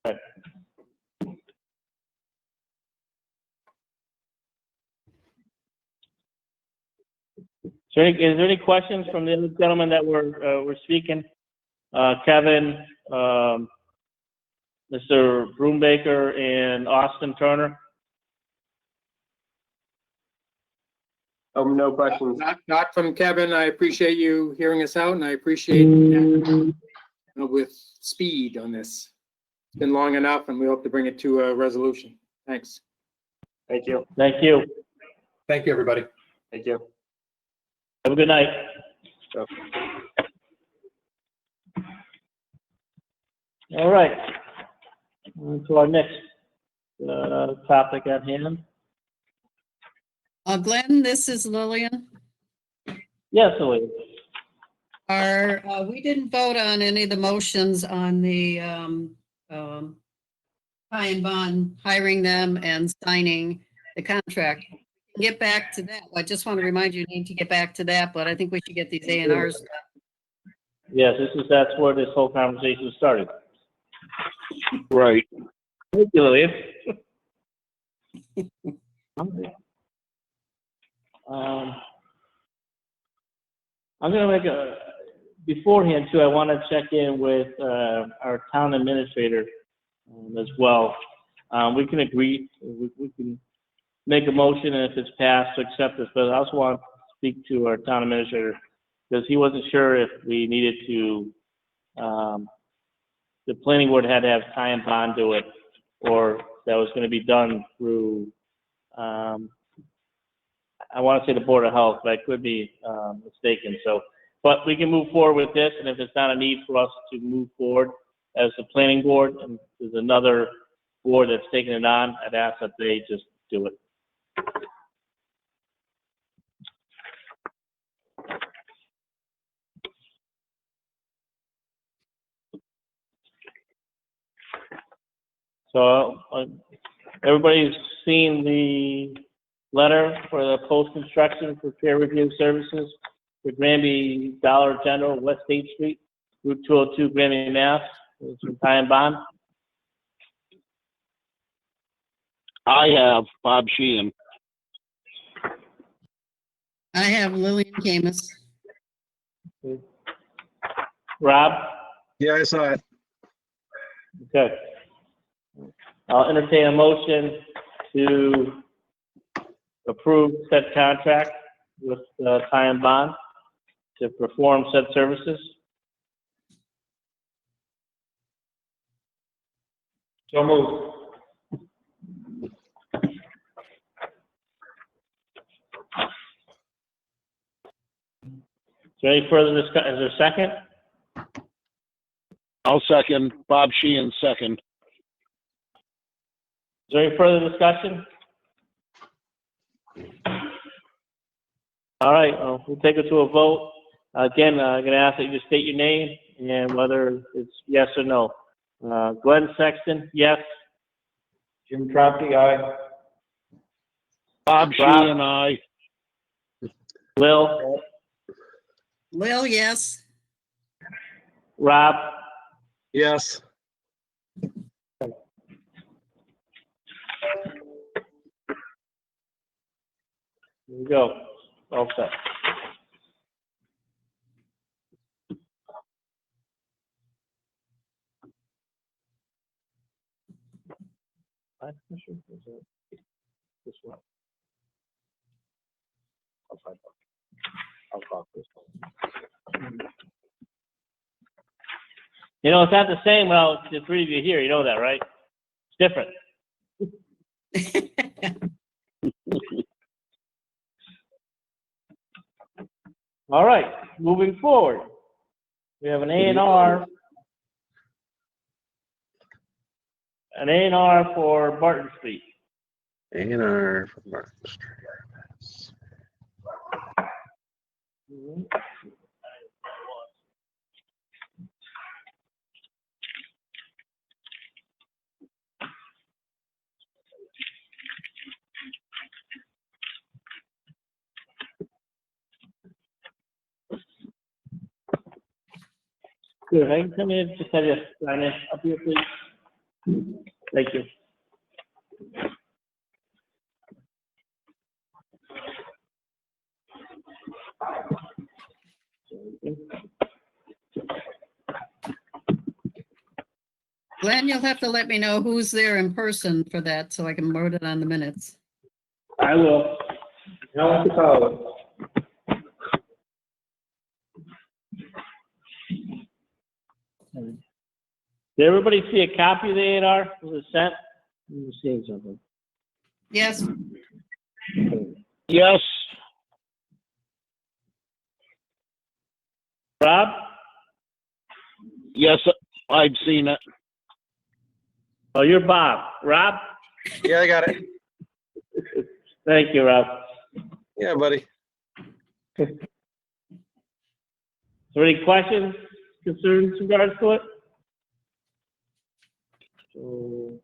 Okay. So is there any questions from the other gentlemen that were speaking? Kevin, Mr. Broombaker, and Austin Turner? No questions. Not from Kevin. I appreciate you hearing us out, and I appreciate with speed on this. It's been long enough, and we hope to bring it to a resolution. Thanks. Thank you. Thank you. Thank you, everybody. Thank you. Have a good night. Yep. All right. On to our next topic at hand. Glenn, this is Lillian. Yes, Elaine. We didn't vote on any of the motions on the Ty and Bond hiring them and signing the contract. Get back to that. I just want to remind you, you need to get back to that, but I think we should get these A&Rs done. Yes, that's where this whole conversation started. Right. Thank you, Lillian. I'm gonna make beforehand too, I want to check in with our town administrator as well. We can agree, we can make a motion, and if it's passed, to accept this, but I also want to speak to our town administrator, because he wasn't sure if we needed to, the planning board had to have Ty and Bond do it, or that was going to be done through, I want to say the Board of Health, but I could be mistaken. So, but we can move forward with this, and if it's not a need for us to move forward as the planning board, and there's another board that's taking it on, I'd ask that they just do it. So everybody's seen the letter for the post-construction for peer review services for Granby Dollar General, West 8th Street, Route 202, Granby, Mass. It's from Ty and Bond. I have Bob Sheehan. I have Lillian Camus. Rob? Yeah, I saw it. Okay. I'll entertain a motion to approve said contract with Ty and Bond. to perform said services? So moved. Is there any further discussion? Is there a second? I'll second. Bob Sheehan, second. Is there any further discussion? All right, we'll take it to a vote. Again, I'm going to ask that you just state your name and whether it's yes or no. Glenn Sexton, yes. Jim Troppi, aye. Bob Sheehan, aye. Lil, Lil, yes. Rob, Yes. here we go. All set. This one. I'll talk this one. You know, it's not the same without the three of you here. You know that, right? It's different. All right, moving forward. We have an A&R. An A&R for Barton Street. A&R from Martin Street. Good, I can come in, just have you sign in up here, please. Thank you. Glenn, you'll have to let me know who's there in person for that so I can note it on the minutes. I will. Now let's go. Did everybody see a copy of the A&R? Was it sent? I'm seeing something. Yes, Yes. Rob? Yes, I've seen it. Oh, you're Bob. Rob? Yeah, I got it. Thank you, Rob. Yeah, buddy. Is there any questions, concerns in regards to it? So,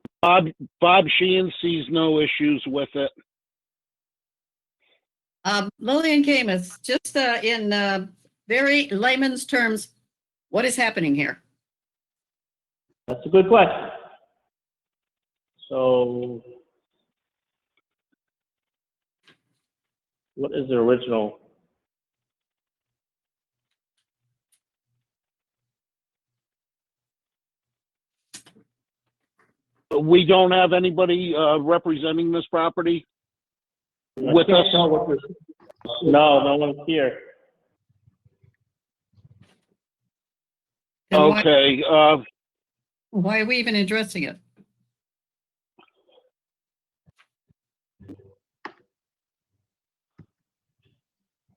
Bob Sheehan sees no issues with it. Lillian Camus, just in very layman's terms, what is happening here? that's a good question. So, what is the original? We don't have anybody representing this property with us. No, no one's here. And Okay, why are we even addressing it?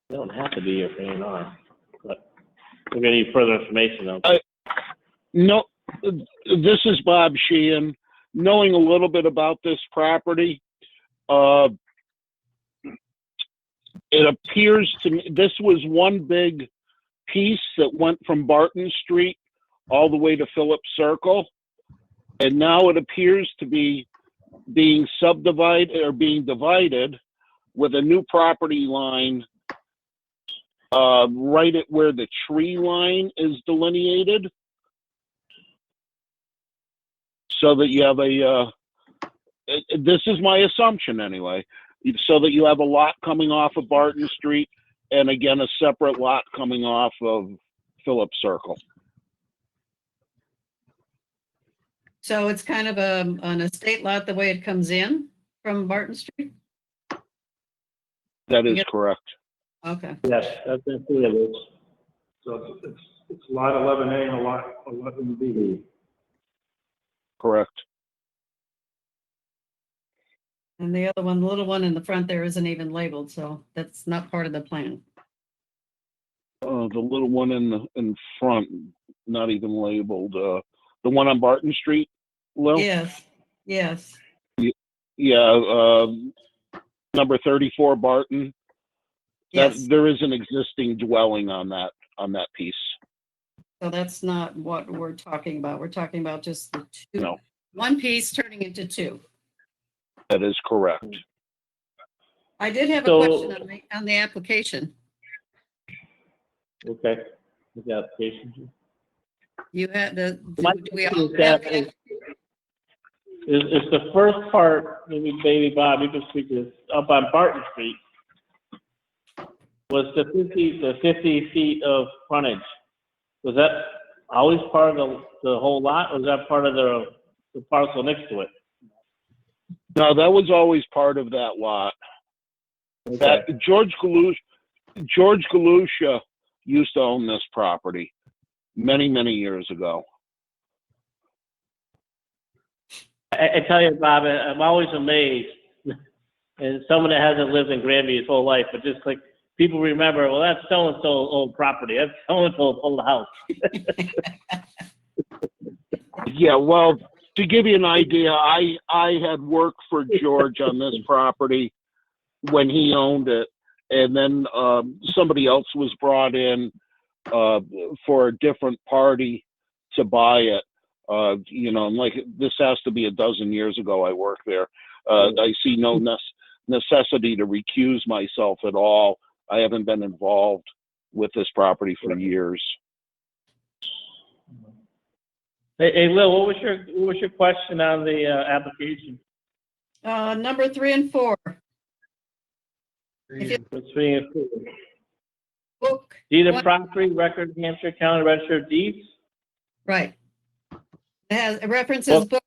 They don't have to be here for A&R, but we're gonna need further information though. no, this is Bob Sheehan. Knowing a little bit about this property, it appears to me, this was one big piece that went from Barton Street all the way to Phillips Circle. And now it appears to be being subdivided or being divided with a new property line right at where the tree line is delineated. So that you have this is my assumption anyway, so that you have a lot coming off of Barton Street and again, a separate lot coming off of Phillips Circle. So it's kind of an estate lot the way it comes in from Barton Street? That is Yep. correct. Okay. Yes, that's it is. So it's lot 11A and a lot 11B. Correct. And the other one, the little one in the front there isn't even labeled, so that's not part of the plan. The little one in front, not even labeled, the one on Barton Street, Lil? Yes, yes. Yeah, number 34 Barton. That, Yes, there is an existing dwelling on that piece. so that's not what we're talking about. We're talking about just the two. No. One piece turning into two. That is correct. I did have a So- question on the application. Okay. The application. You had the, My do we all question is have that it? is the first part, maybe Bob, you can speak to this, up on Barton Street, was the 50 feet of frontage, was that always part of the whole lot, or was that part of the parcel next to it? No, that was always part of that lot. That George Galusha used to own this property many, many years ago. I tell you, Bob, I'm always amazed, and someone that hasn't lived in Granby his whole life, but just like, people remember, well, that's so-and-so old property, that's so-and-so old house. Yeah, well, to give you an idea, I had worked for George on this property when he owned it, and then somebody else was brought in for a different party to buy it. You know, and like, this has to be a dozen years ago I worked there. I see no necessity to recuse myself at all. I haven't been involved with this property for years. Hey, Lil, what was your question on the application? Number 3 and 4. If you What's being approved? book, Deed of What- property, record, Hampshire County Register of Deeds? right. It references book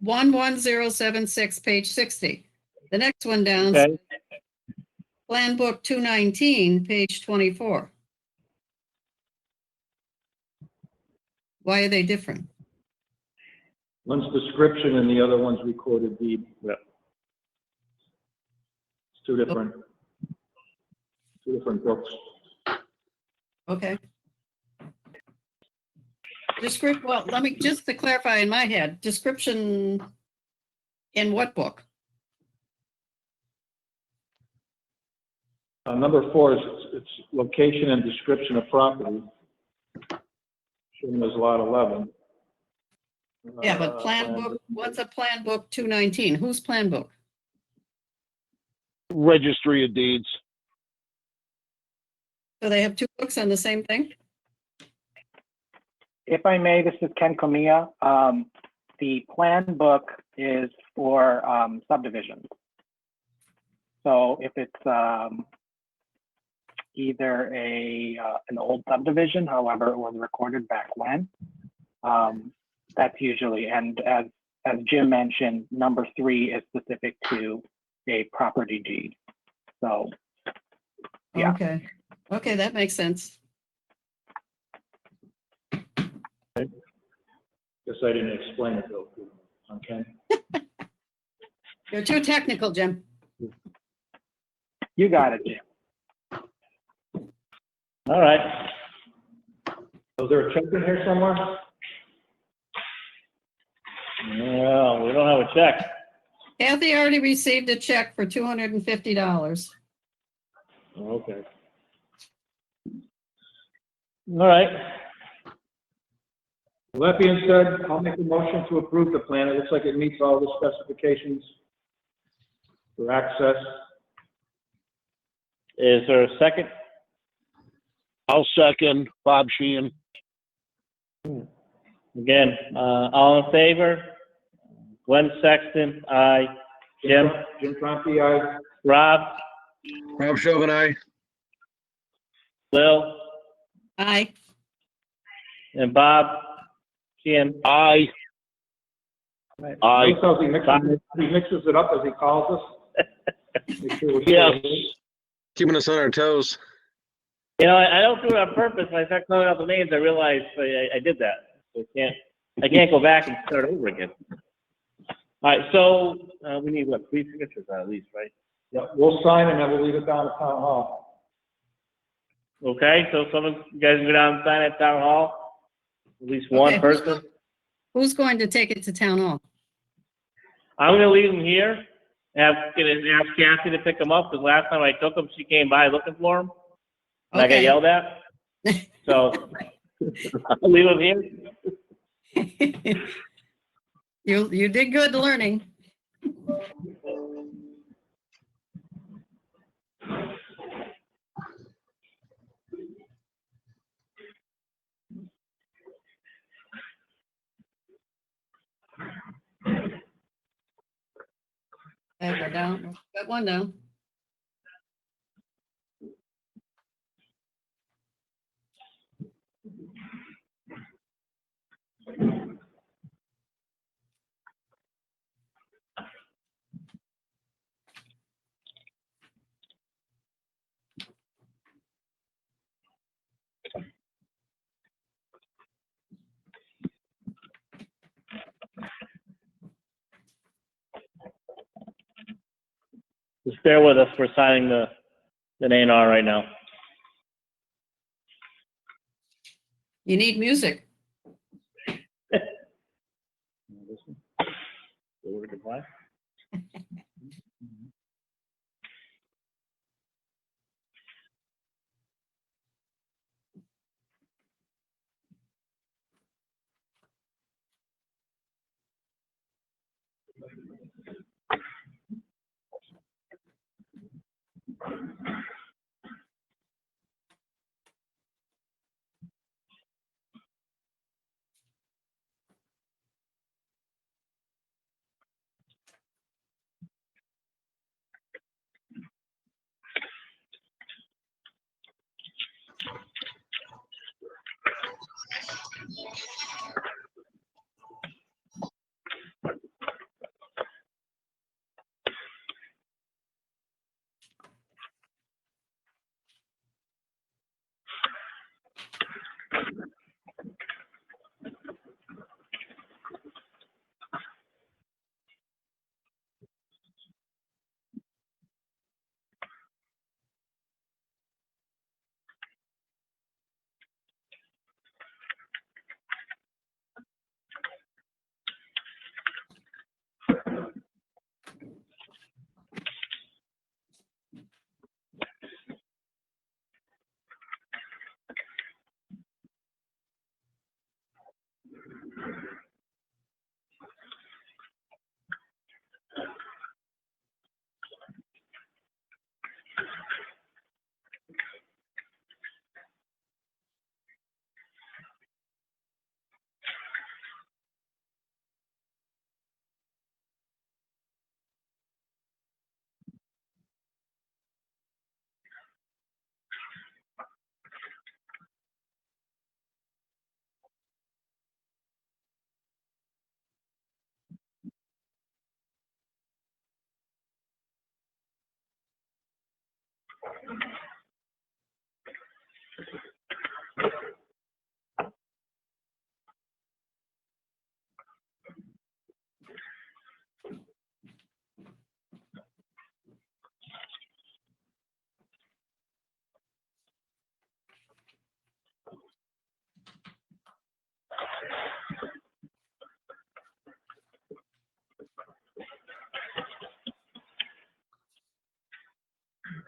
11076, page 60. The next one down, Okay, Plan Book 219, page 24. Why are they different? One's description and the other one's recorded deed. Yep. It's two different books. Okay. Well, let me, just to clarify in my head, description in what book? Number 4 is it's location and description of property. Shown as lot 11. Yeah, but Plan Book, what's a Plan Book 219? Whose Plan Book? Registry of Deeds. So they have two books on the same thing? If I may, this is Ken Comia. The plan book is for subdivisions. So if it's either an old subdivision, however it was recorded back when, that's usually, and as Jim mentioned, number 3 is specific to a property deed. So, yeah. Okay. Okay, that makes sense. Guess I didn't explain it though. Okay. You're too technical, Jim. You got it, Jim. all right. Was there a check in here somewhere? Well, we don't have a check. Kathy already received a check for $250. Okay. All right. Well, that being said, I'll make a motion to approve the plan. It looks like it meets all the specifications for access. Is there a second? I'll second Bob Sheehan. Again, all in favor? Glenn Sexton, aye. Jim? Jim Conti, aye. Rob? Rob Chauvin, aye. Lil? Aye. And Bob? Jim? Aye. Aye. Notice how he mixes it up as he calls us. Make sure we're Yes. Keeping us on our toes. You know, I don't do it on purpose. When I start calling out the names, I realize I did that. So I can't go back and start over again. All right, so, we need, what, 3 signatures at least, right? Yeah, we'll sign and then we'll leave it down at town hall. Okay, so you guys go down and sign at town hall? At least one Okay. person? Who's going to take it to town hall? I'm gonna leave them here, and ask Kathy to pick them up, because last time I took them, she came by looking for them. And I got Okay. yelled at. So, I'll leave them here. You did good learning. Okay, we're down, got one down. Just bear with us, we're signing the A&R right now. You need music. Goodbye.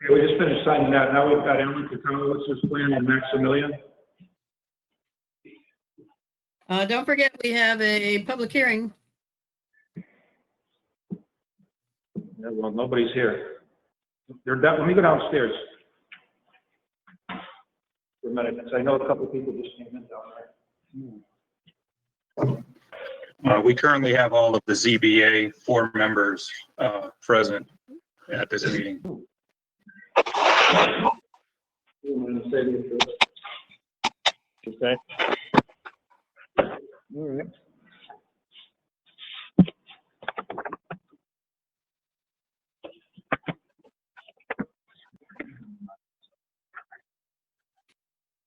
Okay, we just finished signing that. Now we've got Ellen Catalowitz's plan and Maximilian. Don't forget, we have a public hearing. Yeah, well, nobody's here. They're down, let me go downstairs for a minute, because I know a couple of people just came in down there. We currently have all of the ZBA 4 members present at this meeting. Okay. All right.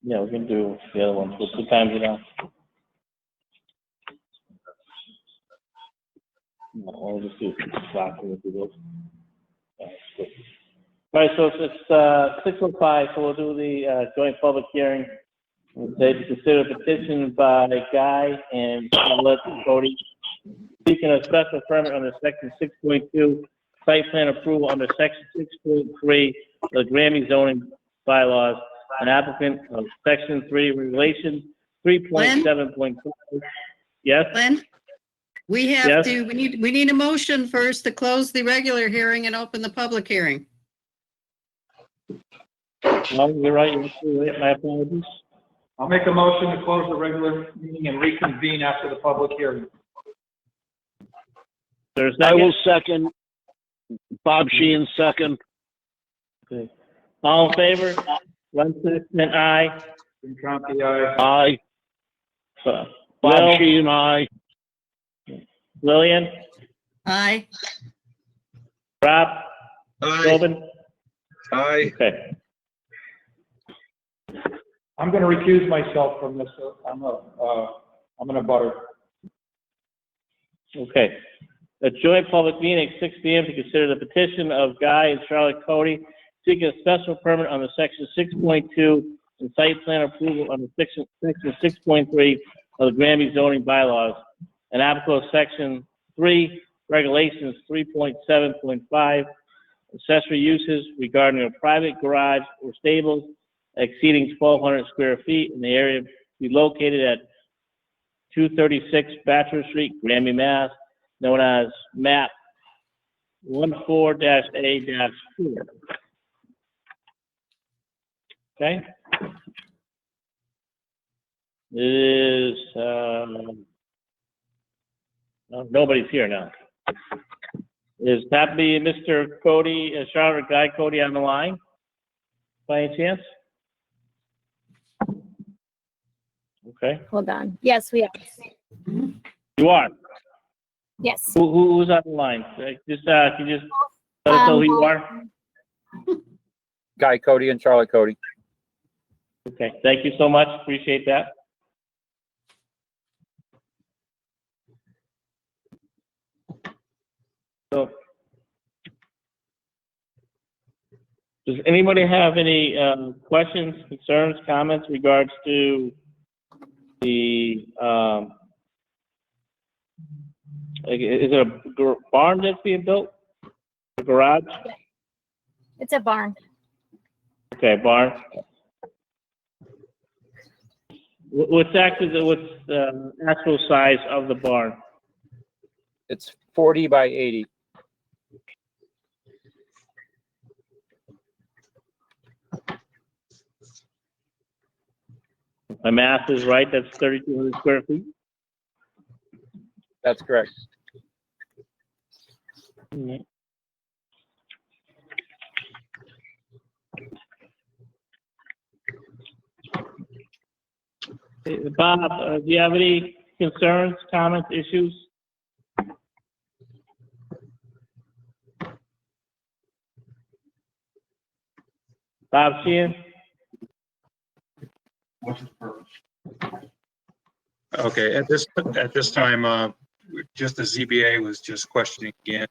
Yeah, we can do the other ones. What time is it now? No, we'll just do 6 o'clock. We'll do those. All right, so it's 6:05, so we'll do the joint public hearing. They consider a petition by Guy and Charlotte Cody seeking a special permit under section 6.2, site plan approval under section 6.3 of the Granby zoning bylaws, an applicant of section 3 regulation 3.7.5. Yes? Glenn? We have Yes. to, we need a motion first to close the regular hearing and open the public hearing. No, you're right. My apologies. I'll make a motion to close the regular meeting and reconvene after the public hearing. There's I second. will second. Bob Sheehan, second. Okay. All in favor? Glenn Sexton, aye. Jim Trompe, aye. Aye. Will, Bob Sheehan, aye. Lillian, Aye. Rob, Aye. Tobin? Aye. Okay. I'm gonna recuse myself from this. I'm gonna butter. Okay. A joint public meeting at 6 p.m. to consider the petition of Guy and Charlotte Cody seeking a special permit under section 6.2 and site plan approval under section 6.3 of the Granby zoning bylaws, and applicable section 3 regulations 3.7.5 accessory uses regarding a private garage or stables exceeding 1,200 square feet in the area to be located at 236 Bachelor Street, Granby, Mass., known as map 14-A-4. Okay? It is, nobody's here now. Is that be Mr. Cody, Charlotte Guy Cody on the line? By any chance? Okay, Hold on. Yes, we are. you are. Yes. Who's on the line? Just, can you just let us know who you are? Guy Cody and Charlotte Cody. Okay, thank you so much. Appreciate that. So, does anybody have any questions, concerns, comments in regards to the, is it a barn that's being built? A garage? It's a barn. Okay, barn. What's the actual size of the barn? It's 40 by 80. My math is right, that's 3,200 square feet? That's correct. Mhm. Bob, do you have any concerns, comments, issues? Bob Sheehan? What's the purpose? Okay, at this time, just the ZBA was just questioning again.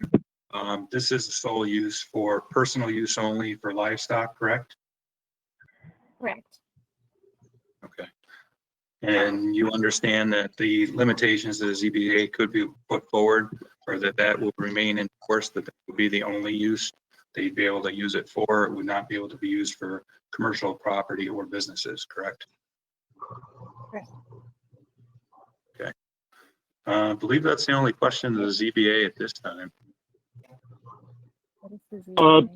This is the sole use for personal use only for livestock, correct? Correct. Okay. And you understand that the limitations of the ZBA could be put forward, or that will remain in force, that would be the only use they'd be able to use it for. It would not be able to be used for commercial property or businesses, correct? Correct. Okay. I believe that's the only question to the ZBA at this time. What is the ZBA?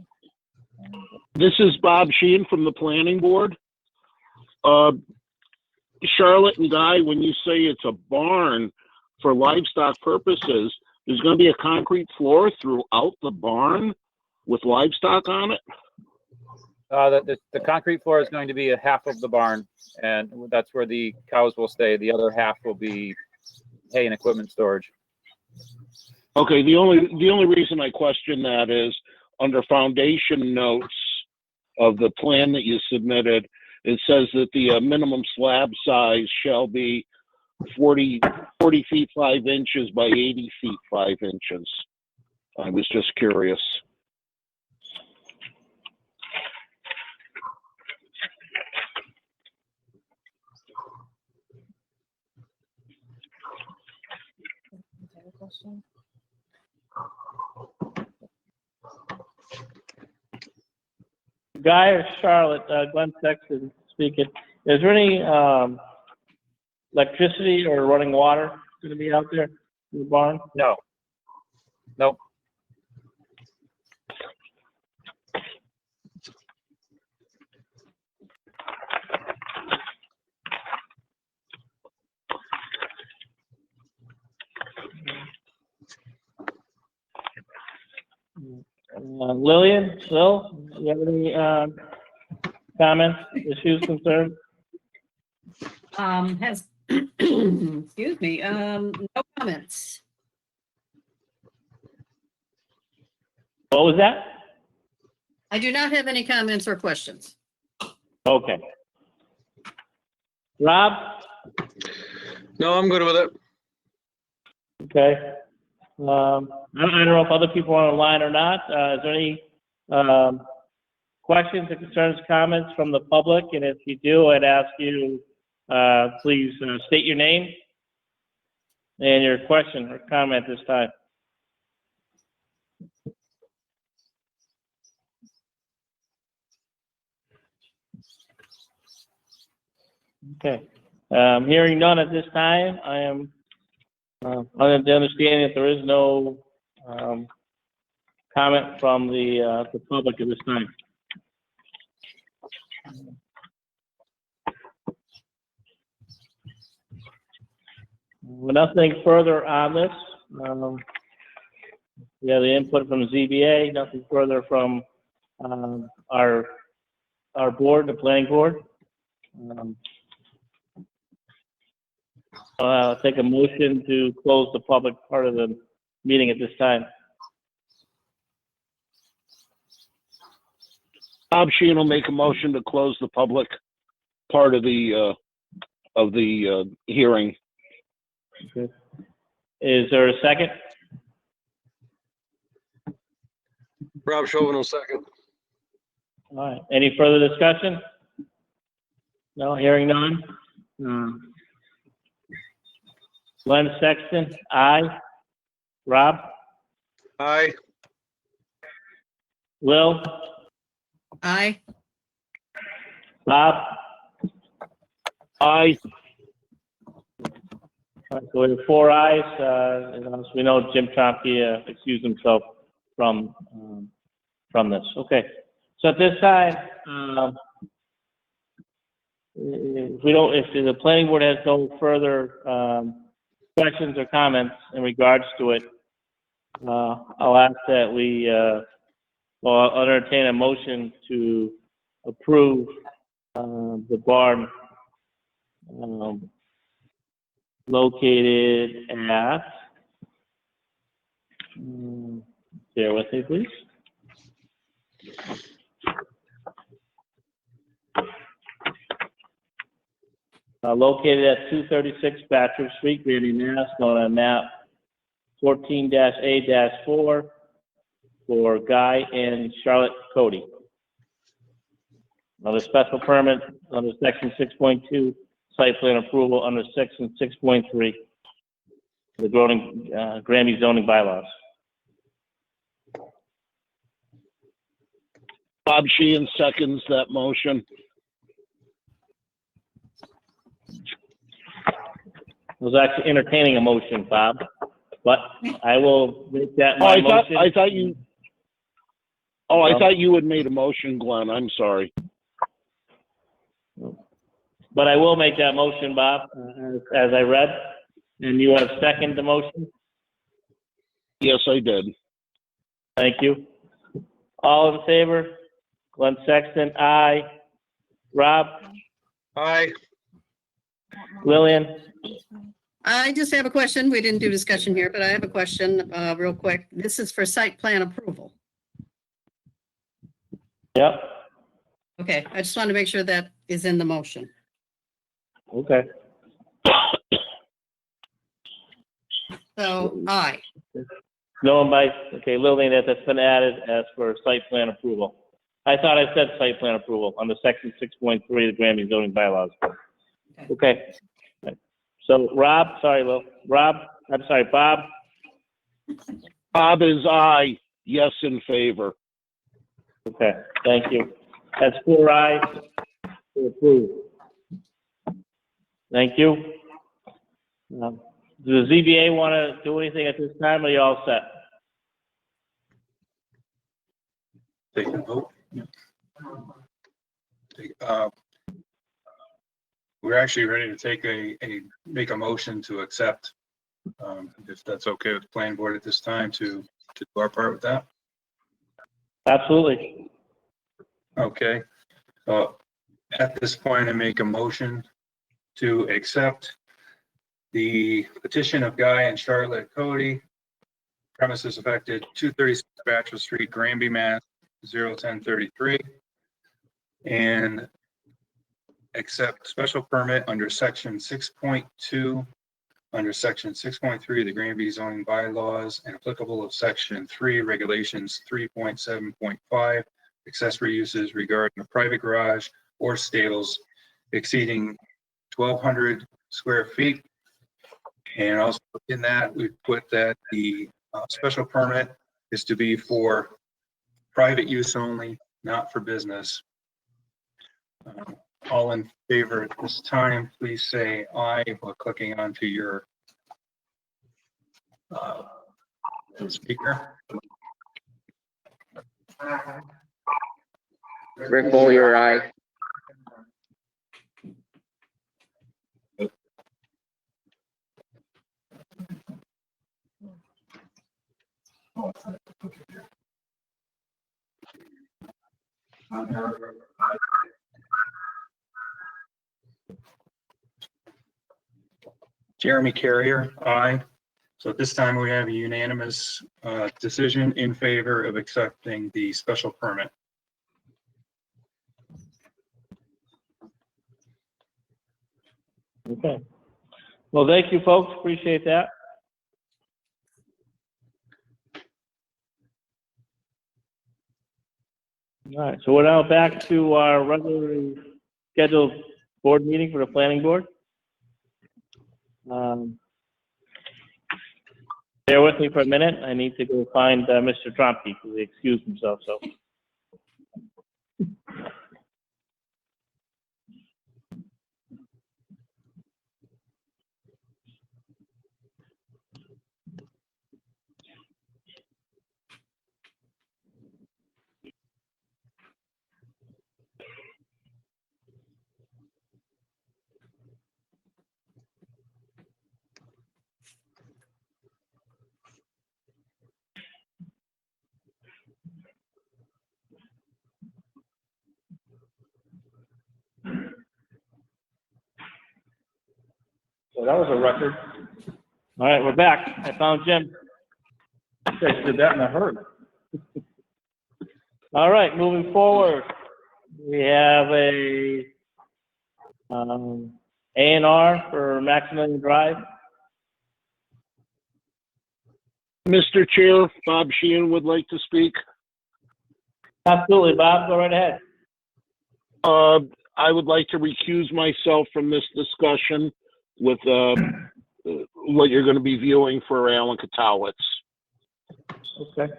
This is Bob Sheehan from the planning board. Charlotte and Guy, when you say it's a barn for livestock purposes, there's going to be a concrete floor throughout the barn with livestock on it? The concrete floor is going to be a half of the barn, and that's where the cows will stay. The other half will be hay and equipment storage. Okay, the only reason I question that is under foundation notes of the plan that you submitted, it says that the minimum slab size shall be 40 feet 5 inches by 80 feet 5 inches. I was just curious. Guy or Charlotte, Glenn Sexton speaking. Is there any electricity or running water going to be out there in the barn? No. Nope. Lillian, Lil, you have any comments, issues, concerns? Excuse me, no comments. What was that? I do not have any comments or questions. Okay. Rob? No, I'm good with it. Okay. I don't know if other people are online or not. Is there any questions or concerns, comments from the public? And if you do, I'd ask you, please state your name and your question or comment this time. Okay. Hearing none at this time, I am under the understanding that there is no comment from the public at this time. With nothing further on this, we have the input from the ZBA, nothing further from our board, the planning board. I'll take a motion to close the public part of the meeting at this time. Bob Sheehan will make a motion to close the public part of the hearing. Okay. Is there a second? Rob Chauvin will second. All right. Any further discussion? No, hearing none. Glenn Sexton, aye. Rob? Aye. Lil? Aye. Bob? Aye. All right, so we have 4 ayes. As we know, Jim Chomsky excused himself from this. Okay. So at this time, if the planning board has no further questions or comments in regards to it, I'll ask that I'll entertain a motion to approve the barn located at, bear with me, please. Located at 236 Bachelor Street, Granby, Mass, on map 14-A-4 for Guy and Charlotte Cody. Another special permit under section 6.2, site plan approval under section 6.3, the Granby zoning bylaws. Bob Sheehan seconds that motion. I was actually entertaining a motion, Bob, but I will make that my motion. I thought you had made a motion, Glenn. I'm sorry. But I will make that motion, Bob, as I read. And you have seconded the motion? Yes, I did. Thank you. All in favor? Glenn Sexton, aye. Rob? Aye. Lillian? I just have a question. We didn't do discussion here, but I have a question, real quick. This is for site plan approval. Yep. Okay, I just wanted to make sure that is in the motion. Okay. So aye. No, okay, Lillian, that's been added as for site plan approval. I thought I said site plan approval under section 6.3 of the Granby zoning bylaws. Okay. So Rob, sorry, Lil, Bob, Bob is aye, yes in favor. okay, thank you. That's 4 ayes to approve. Thank you. Does the ZBA want to do anything at this time, or are you all set? Take a vote. We're actually ready to take make a motion to accept, if that's okay with the planning board at this time to do our part with that. Absolutely. Okay. At this point, I make a motion to accept the petition of Guy and Charlotte Cody, premises affected 236 Bachelor Street, Granby, Mass. 01033, and accept special permit under section 6.2, under section 6.3 of the Granby zoning bylaws, and applicable of section 3 regulations 3.7.5, accessory uses regarding a private garage or stables exceeding 1,200 square feet. And also in that, we put that the special permit is to be for private use only, not for business. All in favor at this time, please say aye by clicking onto your speaker. Rick Bollier, aye. Jeremy Carrier, aye. So at this time, we have a unanimous decision in favor of accepting the special permit. Okay. Well, thank you, folks. Appreciate that. All right, so we're now back to our regularly scheduled board meeting for the planning board. Bear with me for a minute. I need to go find Mr. Tromke because he excused himself, so. So that was a record. All right, we're back. I found Jim. You guys did that in a hurry. All right, moving forward, we have a A&R for Maximilian Drive. Mr. Chair, Bob Sheehan would like to speak. Absolutely, Bob, go right ahead. I would like to recuse myself from this discussion with what you're going to be viewing for Alan Katowitz. Okay.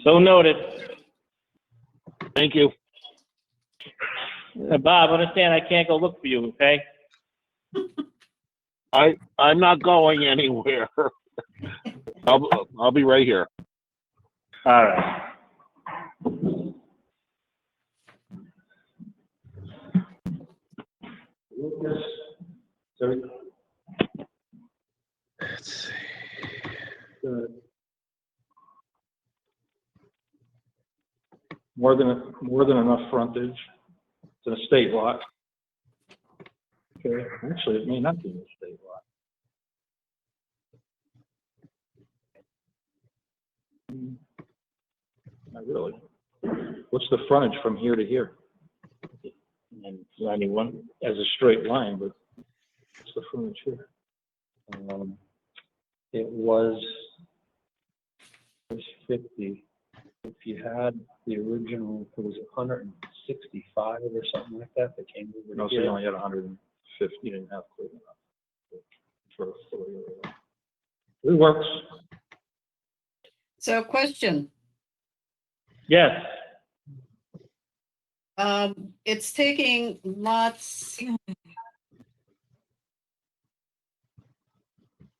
So noted. Thank you. Bob, understand I can't go look for you, okay? I'm not going anywhere. I'll be right here. All right. Lucas, Let's see. more than enough frontage. It's an estate lot. Okay, actually, it may not be an estate lot. Not really. What's the frontage from here to here? and 91 as a straight line, but it's the frontage here. It was 50. If you had the original, it was 165 or something like that that came over. No, so you only had 150. You didn't have clear enough for a 4-year. It works. So question, Yes, it's taking lots.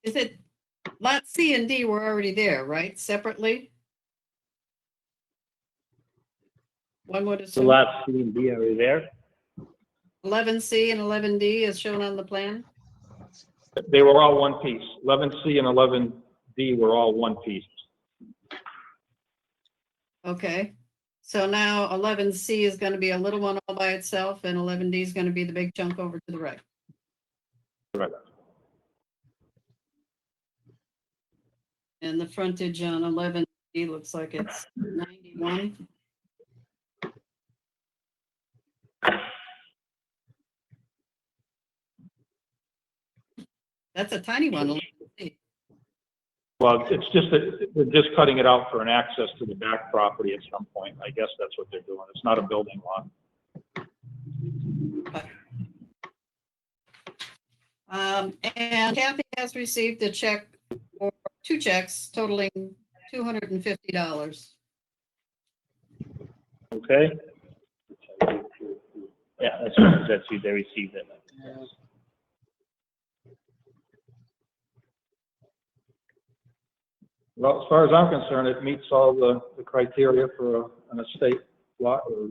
Is it, lot C and D were already there, right, separately? One would the assume lot C and D are there. 11C and 11D is shown on the plan. They were all one piece. 11C and 11D were all one piece. Okay, so now 11C is going to be a little one all by itself, and 11D is going to be the big chunk over to the right. Right. And the frontage on 11D looks like it's 91. That's a tiny one. Well, it's just that they're just cutting it out for an access to the back property at some point. I guess that's what they're doing. It's not a building lot. And Kathy has received a check, or 2 checks totaling $250. Okay. Yeah, that's who they received it. Well, as far as I'm concerned, it meets all the criteria for an estate lot, or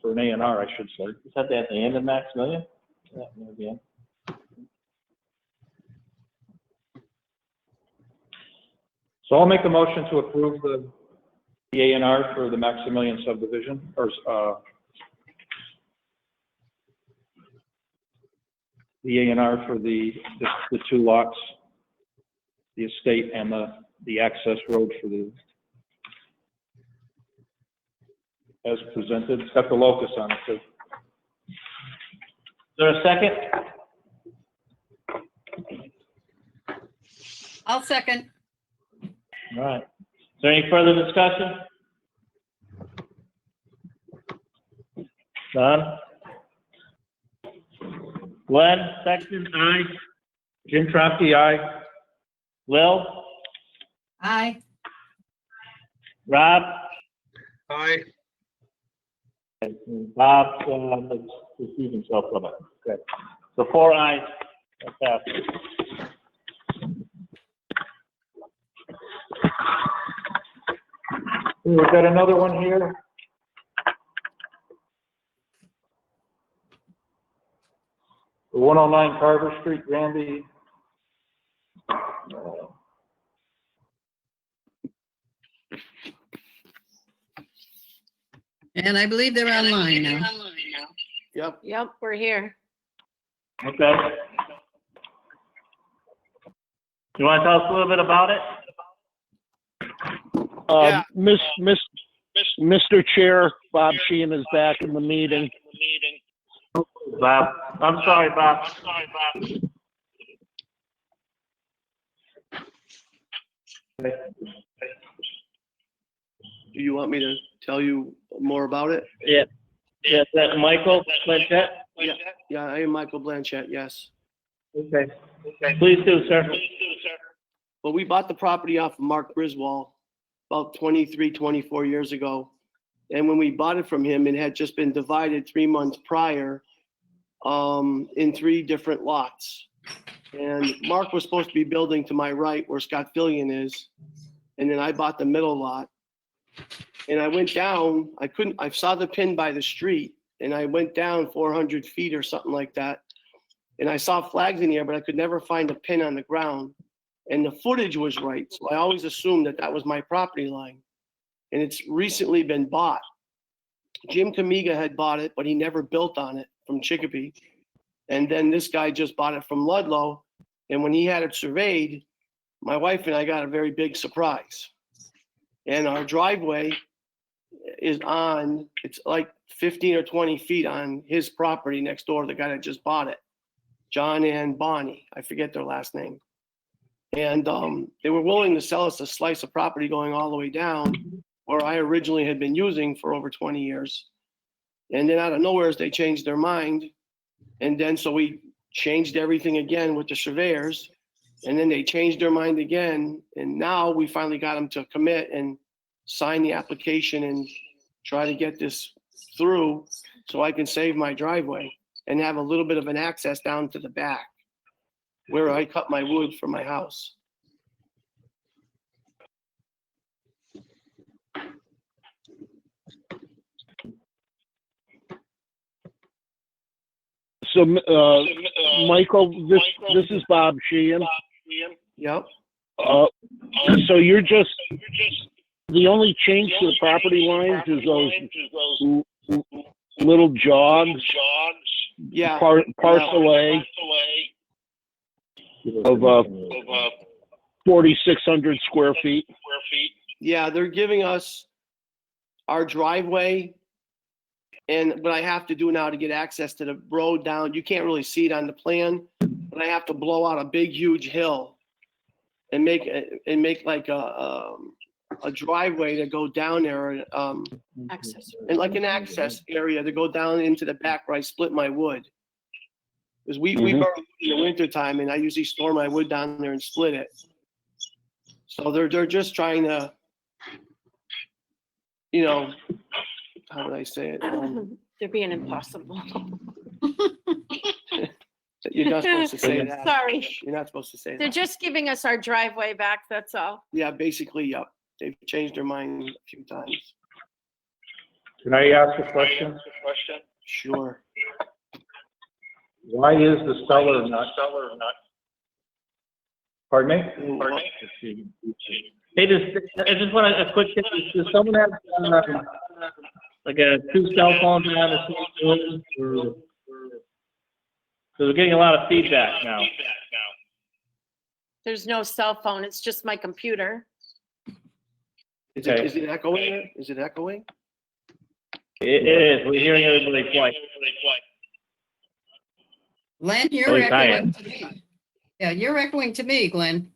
for an A&R, I should say. Is that at the end of Maximilian? Yeah, near the end. So I'll make a motion to approve the A&R for the Maximilian subdivision, or, the A&R for the 2 lots, the estate and the access road for the, as presented. It's got the locus on it too. Is there a second? I'll second. All right. Is there any further discussion? None? Glenn, Sexton, aye. Jim Trafficki, aye. Lil? Aye. Rob? Aye. Bob, excuse himself from it. Okay. So 4 ayes. That's passed. We've got another one here. The 109 Carver Street, Granby. And I believe they're online now. Yep, we're here. Okay. You want to tell us a little bit about it? Mr. Chair, Bob Sheehan is back in the meeting. Bob? I'm sorry, Bob. Do you want me to tell you more about it? Yeah. Yeah, is that Michael Blanchett? Yeah, I am Michael Blanchett, yes. Okay. Please do, sir. Well, we bought the property off of Mark Griswold about 23, 24 years ago. And when we bought it from him, it had just been divided 3 months prior in 3 different lots. And Mark was supposed to be building to my right where Scott Fillion is. And then I bought the middle lot. And I went down, I saw the pin by the street, and I went down 400 feet or something like that. And I saw flags in the air, but I could never find a pin on the ground. And the footage was right. So I always assumed that that was my property line. And it's recently been bought. Jim Kamiga had bought it, but he never built on it from Chicopee. And then this guy just bought it from Ludlow. And when he had it surveyed, my wife and I got a very big surprise. And our driveway is on, it's like 15 or 20 feet on his property next door, the guy that just bought it. John and Bonnie, I forget their last name. And they were willing to sell us a slice of property going all the way down where I originally had been using for over 20 years. And then out of nowhere, they changed their mind. And then so we changed everything again with the surveyors. And then they changed their mind again. And now we finally got them to commit and sign the application and try to get this through so I can save my driveway and have a little bit of an access down to the back where I cut my wood for my house. So, Michael, this is Bob Sheehan. Yep. So you're just, the only change to the property lines is those little jogs, Yeah. parcel A of 4,600 square feet. Yeah, they're giving us our driveway and what I have to do now to get access to the road down, you can't really see it on the plan, but I have to blow out a big, huge hill and make like a driveway to go down there, Access. and like an access area to go down into the back where I split my wood. Because we burn wood in the winter time, and I usually store my wood down there and split it. So they're just trying to, you know, how would I say it? They're being impossible. You're not supposed to say that. Sorry. You're not supposed to say They're that. just giving us our driveway back, that's all. Yeah, basically, yep. They've changed their mind a few times. Can I ask a question? Sure. Why is the seller not? Pardon me? Hey, I just want a quick, does someone have, like two cell phones on the same room? Because we're getting a lot of feedback now. There's no cell phone, it's just my computer. Is it echoing there? Is it echoing? It is, we're hearing everybody twice. Glenn, Oh, you're he's echoing to me. Yeah, you're echoing to me, Glenn.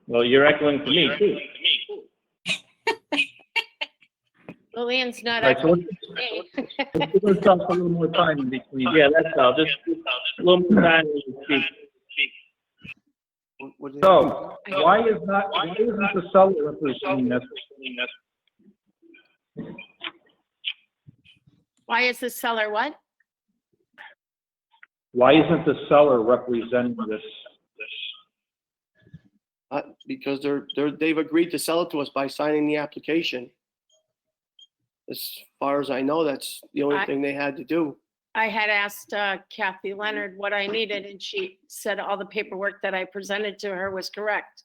Well, you're echoing to me too. Lillian's not. Right, so let's give ourselves a little more time in between. Yeah, that's all, just a little more time to speak. So, why isn't the seller representing us? Why is the seller what? Why isn't the seller representing this? Because they've agreed to sell it to us by signing the application. As far as I know, that's the only thing they had to do. I had asked Kathy Leonard what I needed, and she said all the paperwork that I presented to her was correct.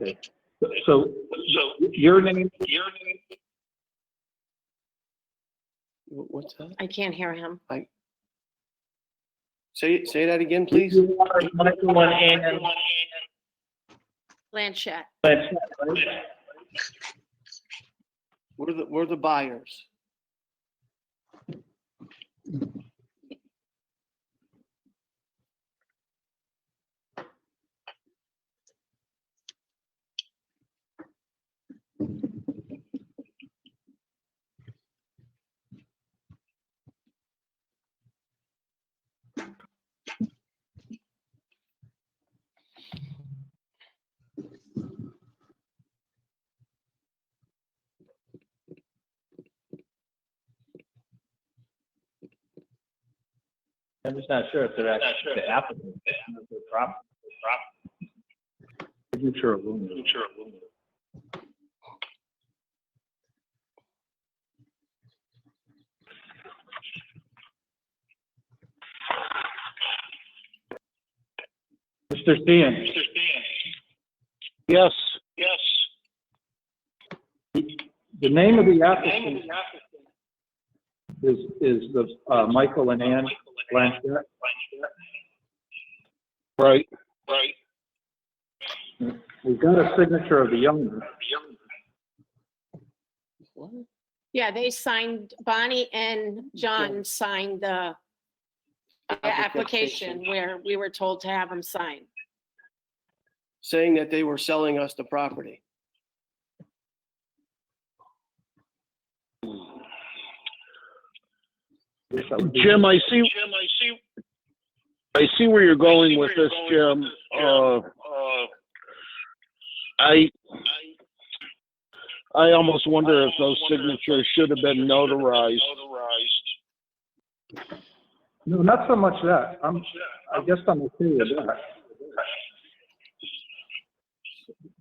Okay. So your name? What's that? I can't hear him. Say that again, please. Michael and Ann. Blanchett. We're the buyers. I'm just not sure if they're actually the applicant. Signature aluminum. Mr. Sheehan. Yes. The name of the applicant is the Michael and Ann Blanchett. Right. We've got a signature of the owner. Yeah, they signed, Bonnie and John signed the application where we were told to have them sign. Saying that they were selling us the property. Jim, I see where you're going with this, Jim. I almost wonder if those signatures should have been notarized. No, not so much that. I guess I'm okay with that.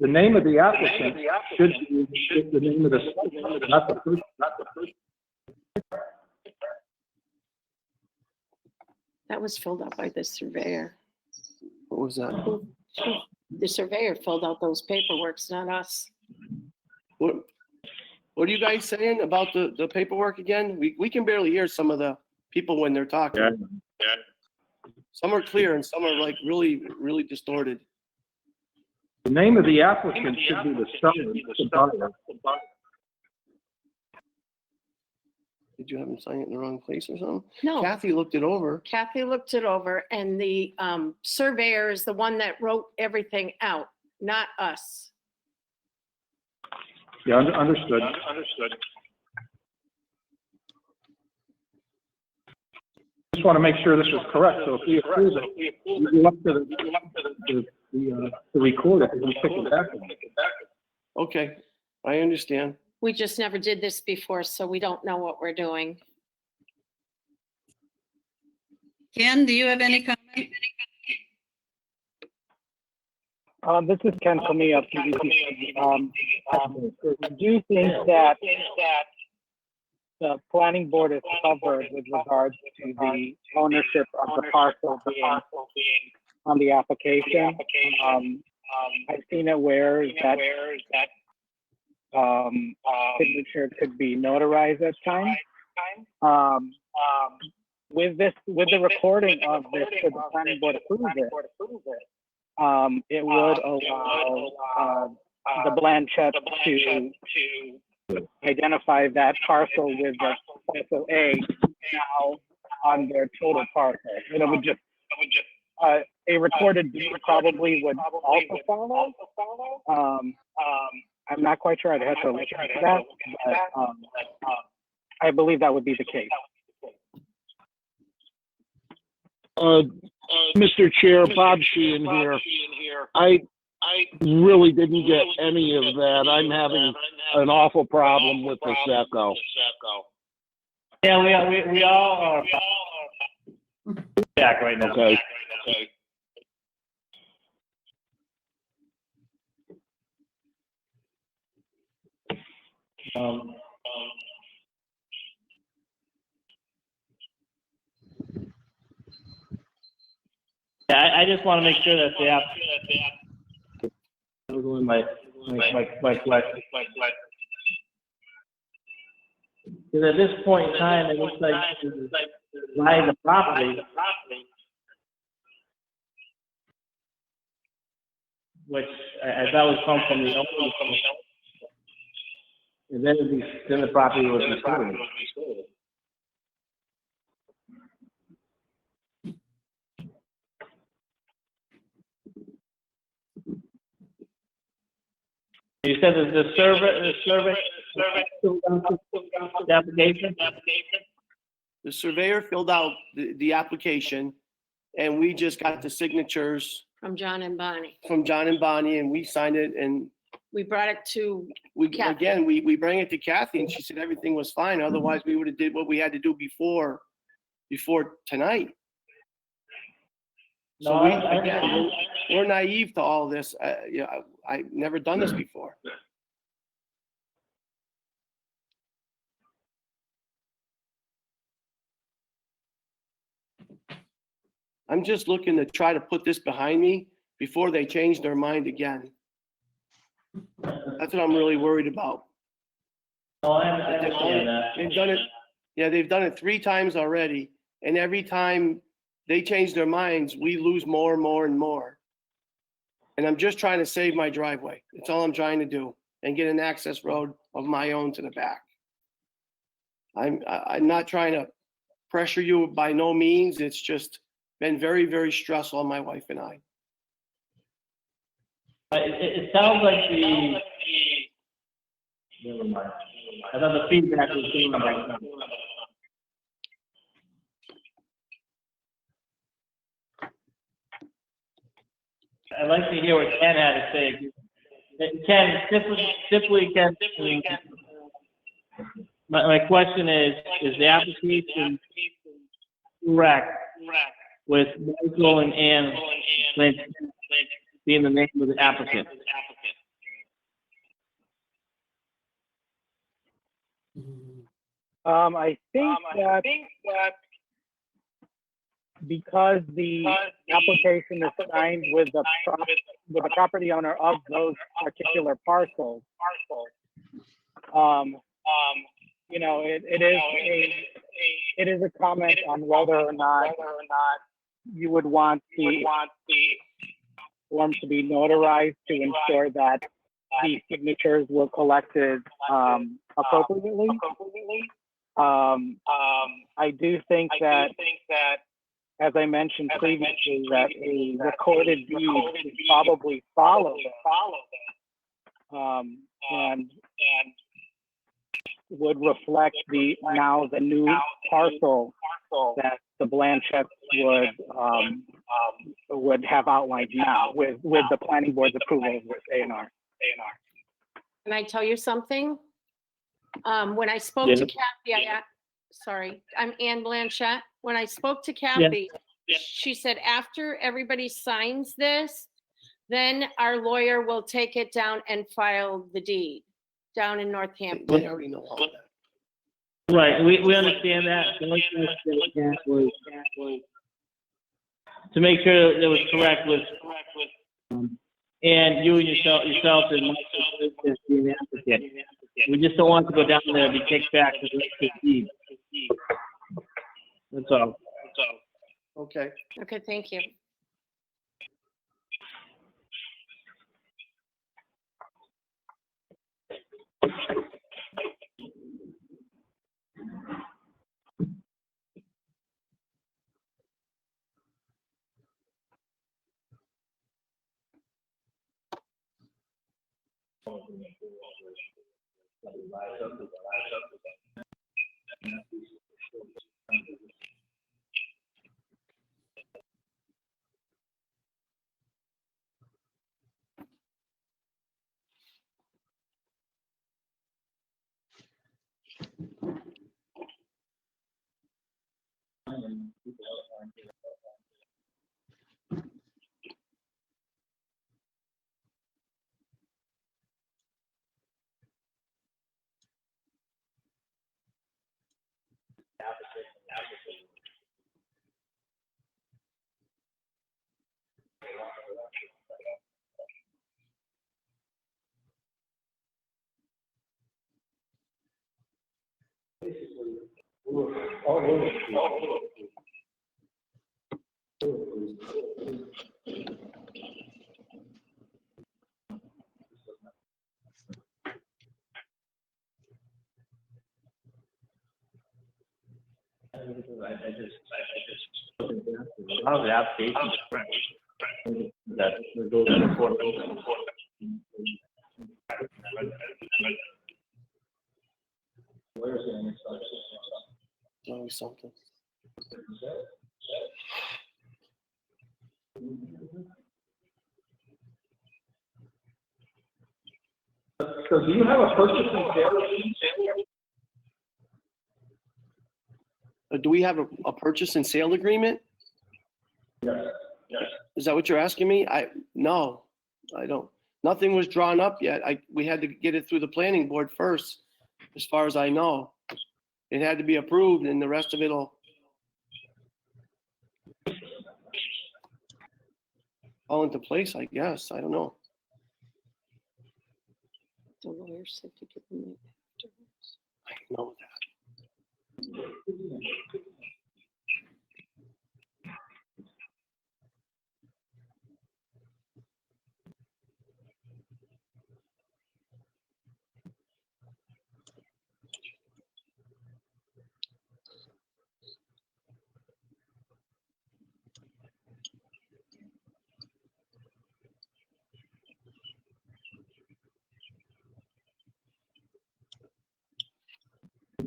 The name of the applicant should be the name of the site, not the person. That was filled out by the surveyor. What was that? The surveyor filled out those paperworks, not us. What are you guys saying about the paperwork again? We can barely hear some of the people when they're talking. Some are clear and some are like really, really distorted. The name of the applicant should be the seller. Did you have them sign it in the wrong place or something? No. Kathy looked it over. Kathy looked it over, and the surveyor is the one that wrote everything out, not us. Yeah, understood. Just want to make sure this is correct, so if we approve it, we go up to the recorder, and we pick it back. Okay, I understand. We just never did this before, so we don't know what we're doing. Ken, do you have any comment? This is Ken Comey of PVC. I do think that the planning board is covered with regards to the ownership of the parcel being on the application. I've seen it where that signature could be notarized at times. With the recording of this, if the planning board approves it, it would allow the Blanchett to identify that parcel with the parcel A now on their total parcel. And it would just a recorded deed probably would also follow. I'm not quite sure. I'd have to look into that, but I believe that would be the case. Mr. Chair, Bob Sheehan here. I really didn't get any of that. I'm having an awful problem with this echo. Yeah, we all are back right now. Okay. Yeah, I just want to make sure that the app. My question. Because at this point in time, it looks like buying the property, which I thought would come from the owner, and then the property would be sold. You said that the survey the application? The surveyor filled out the application and we just got the signatures From John and Bonnie. from John and Bonnie and we signed it and We brought it to, again, we bring it to Kathy and she said everything was fine. Otherwise we would have did what we had to do before tonight. So No, we're naive to all this. I've never done this before. I'm just looking to try to put this behind me before they change their mind again. That's what I'm really worried about. No, I understand that. They've done it. Yeah, they've done it 3 times already. And every time they change their minds, we lose more and more and more. And I'm just trying to save my driveway. That's all I'm trying to do and get an access road of my own to the back. I'm not trying to pressure you by no means. It's just been very, very stressful on my wife and I. It sounds like never mind. I thought the feedback was doing right now. I'd like to hear what Ken had to say. Ken, Ken, my question is the application correct with Michael and Ann Lynch being the name of the applicant? I think that because the application is signed with the property owner of those particular parcels, you know, it is a comment on whether or not you would want the form to be notarized to ensure that the signatures were collected appropriately. I do think that, as I mentioned previously, that a recorded deed would probably follow that, and would reflect the new parcel that the Blanchetts would have outlined now with the planning board's approval of this A&R. Can I tell you something? When I spoke to Kathy, sorry, I'm Ann Blanchett. When I spoke to Kathy, she said after everybody signs this, then our lawyer will take it down and file the deed down in Northampton. I already know all that. Right, we understand that. The only thing that was to make sure that it was correct was, and you and yourself and Michael as the applicant. We just don't want to go down there and be kicked back to the deed. That's all. Okay. Okay, thank you. How the application is correct. That goes in court. Always something. So do you have a purchase and sale agreement? Do we have a purchase and sale agreement? Yes. Is that what you're asking me? No, I don't. Nothing was drawn up yet. We had to get it through the planning board first, as far as I know. It had to be approved and the rest of it'll fall into place, I guess. I don't know. The lawyer said to give them it afterwards. I know that.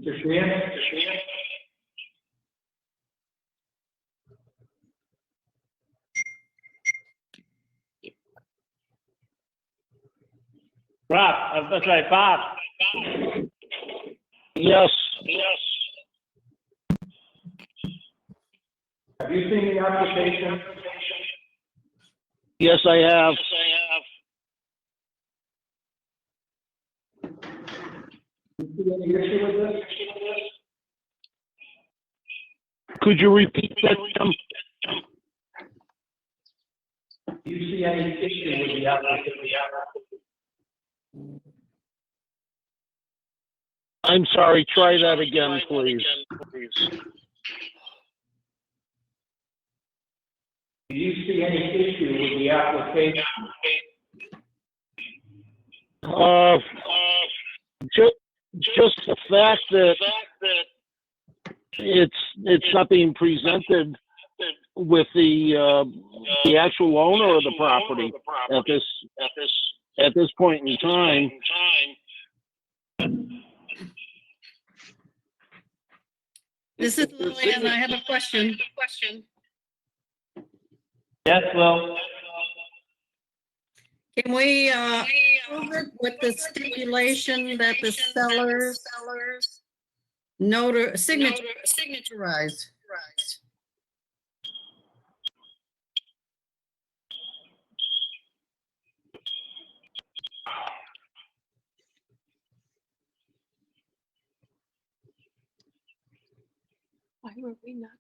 Mr. Sheehan? Rob, that's right, Bob. Yes, Have you seen the application? yes, I have. Do you see any issue with this? Could you repeat that, Jim? Do you see any issue with the application? I'm sorry, try that again, please. Do you see any issue with the application? Just the fact that it's not being presented with the actual owner of the property at this point in time. This is Lillian. I have a question. Yes, Lil? Can we, approve it with the stipulation that the sellers signaturize? Why were we not?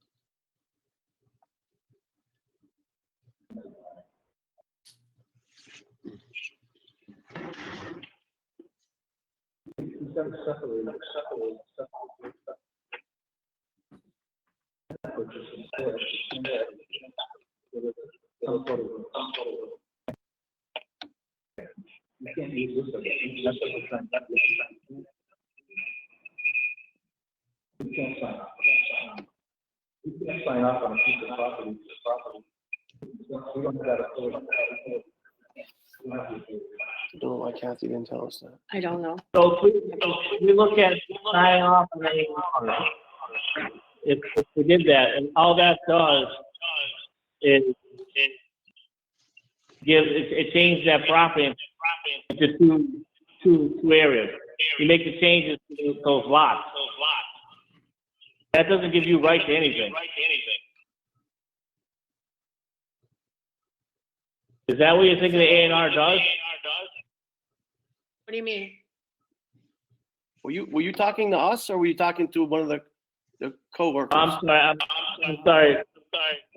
You can't use this again. That's what we're trying to do. You can't sign off. You can't sign off on a piece of property. We don't have that authority. I don't know why Kathy didn't tell us that. I don't know. So we look at sign off and if we did that, and all that does is it changes that property into two areas. You make the changes to those lots. That doesn't give you right to anything. Is that what you're thinking the A&R does? What do you mean? Were you talking to us or were you talking to one of the coworkers? I'm sorry.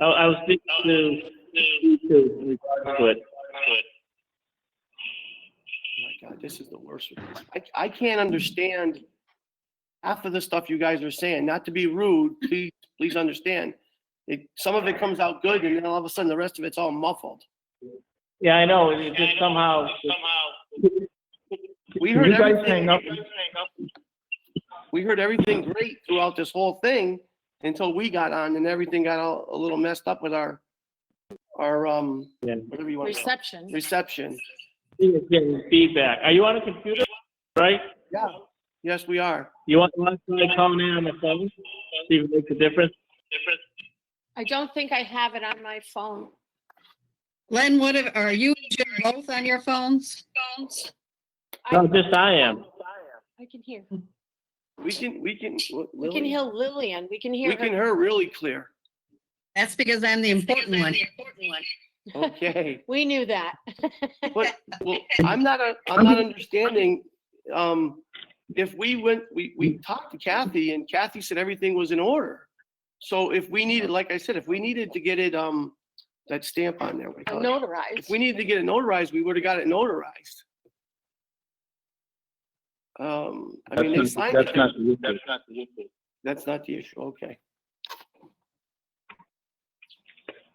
I was speaking to you two in regards to it. Oh my God, this is the worst. I can't understand half of the stuff you guys are saying. Not to be rude, please understand. Some of it comes out good and then all of a sudden the rest of it's all muffled. Yeah, I know. It just somehow. We heard You guys everything. hang up. We heard everything great throughout this whole thing until we got on and everything got all a little messed up with our whatever you want to call it. Reception. Getting feedback. Are you on a computer? Right? Yeah. Yes, we are. You want to try calling in on the phone? See if it makes a difference? I don't think I have it on my phone. Len, are you and Jim both on your phones? No, just I am. I can hear. We can We can hear Lillian. We can hear We can her. hear really clear. That's because I'm the important one. Okay. We knew that. But well, I'm not understanding. If we talked to Kathy and Kathy said everything was in order. So if we needed, like I said, if we needed to get it that stamp on there, if Notarized. we needed to get it notarized, we would have got it notarized. I mean, they signed it. That's not the issue. Okay.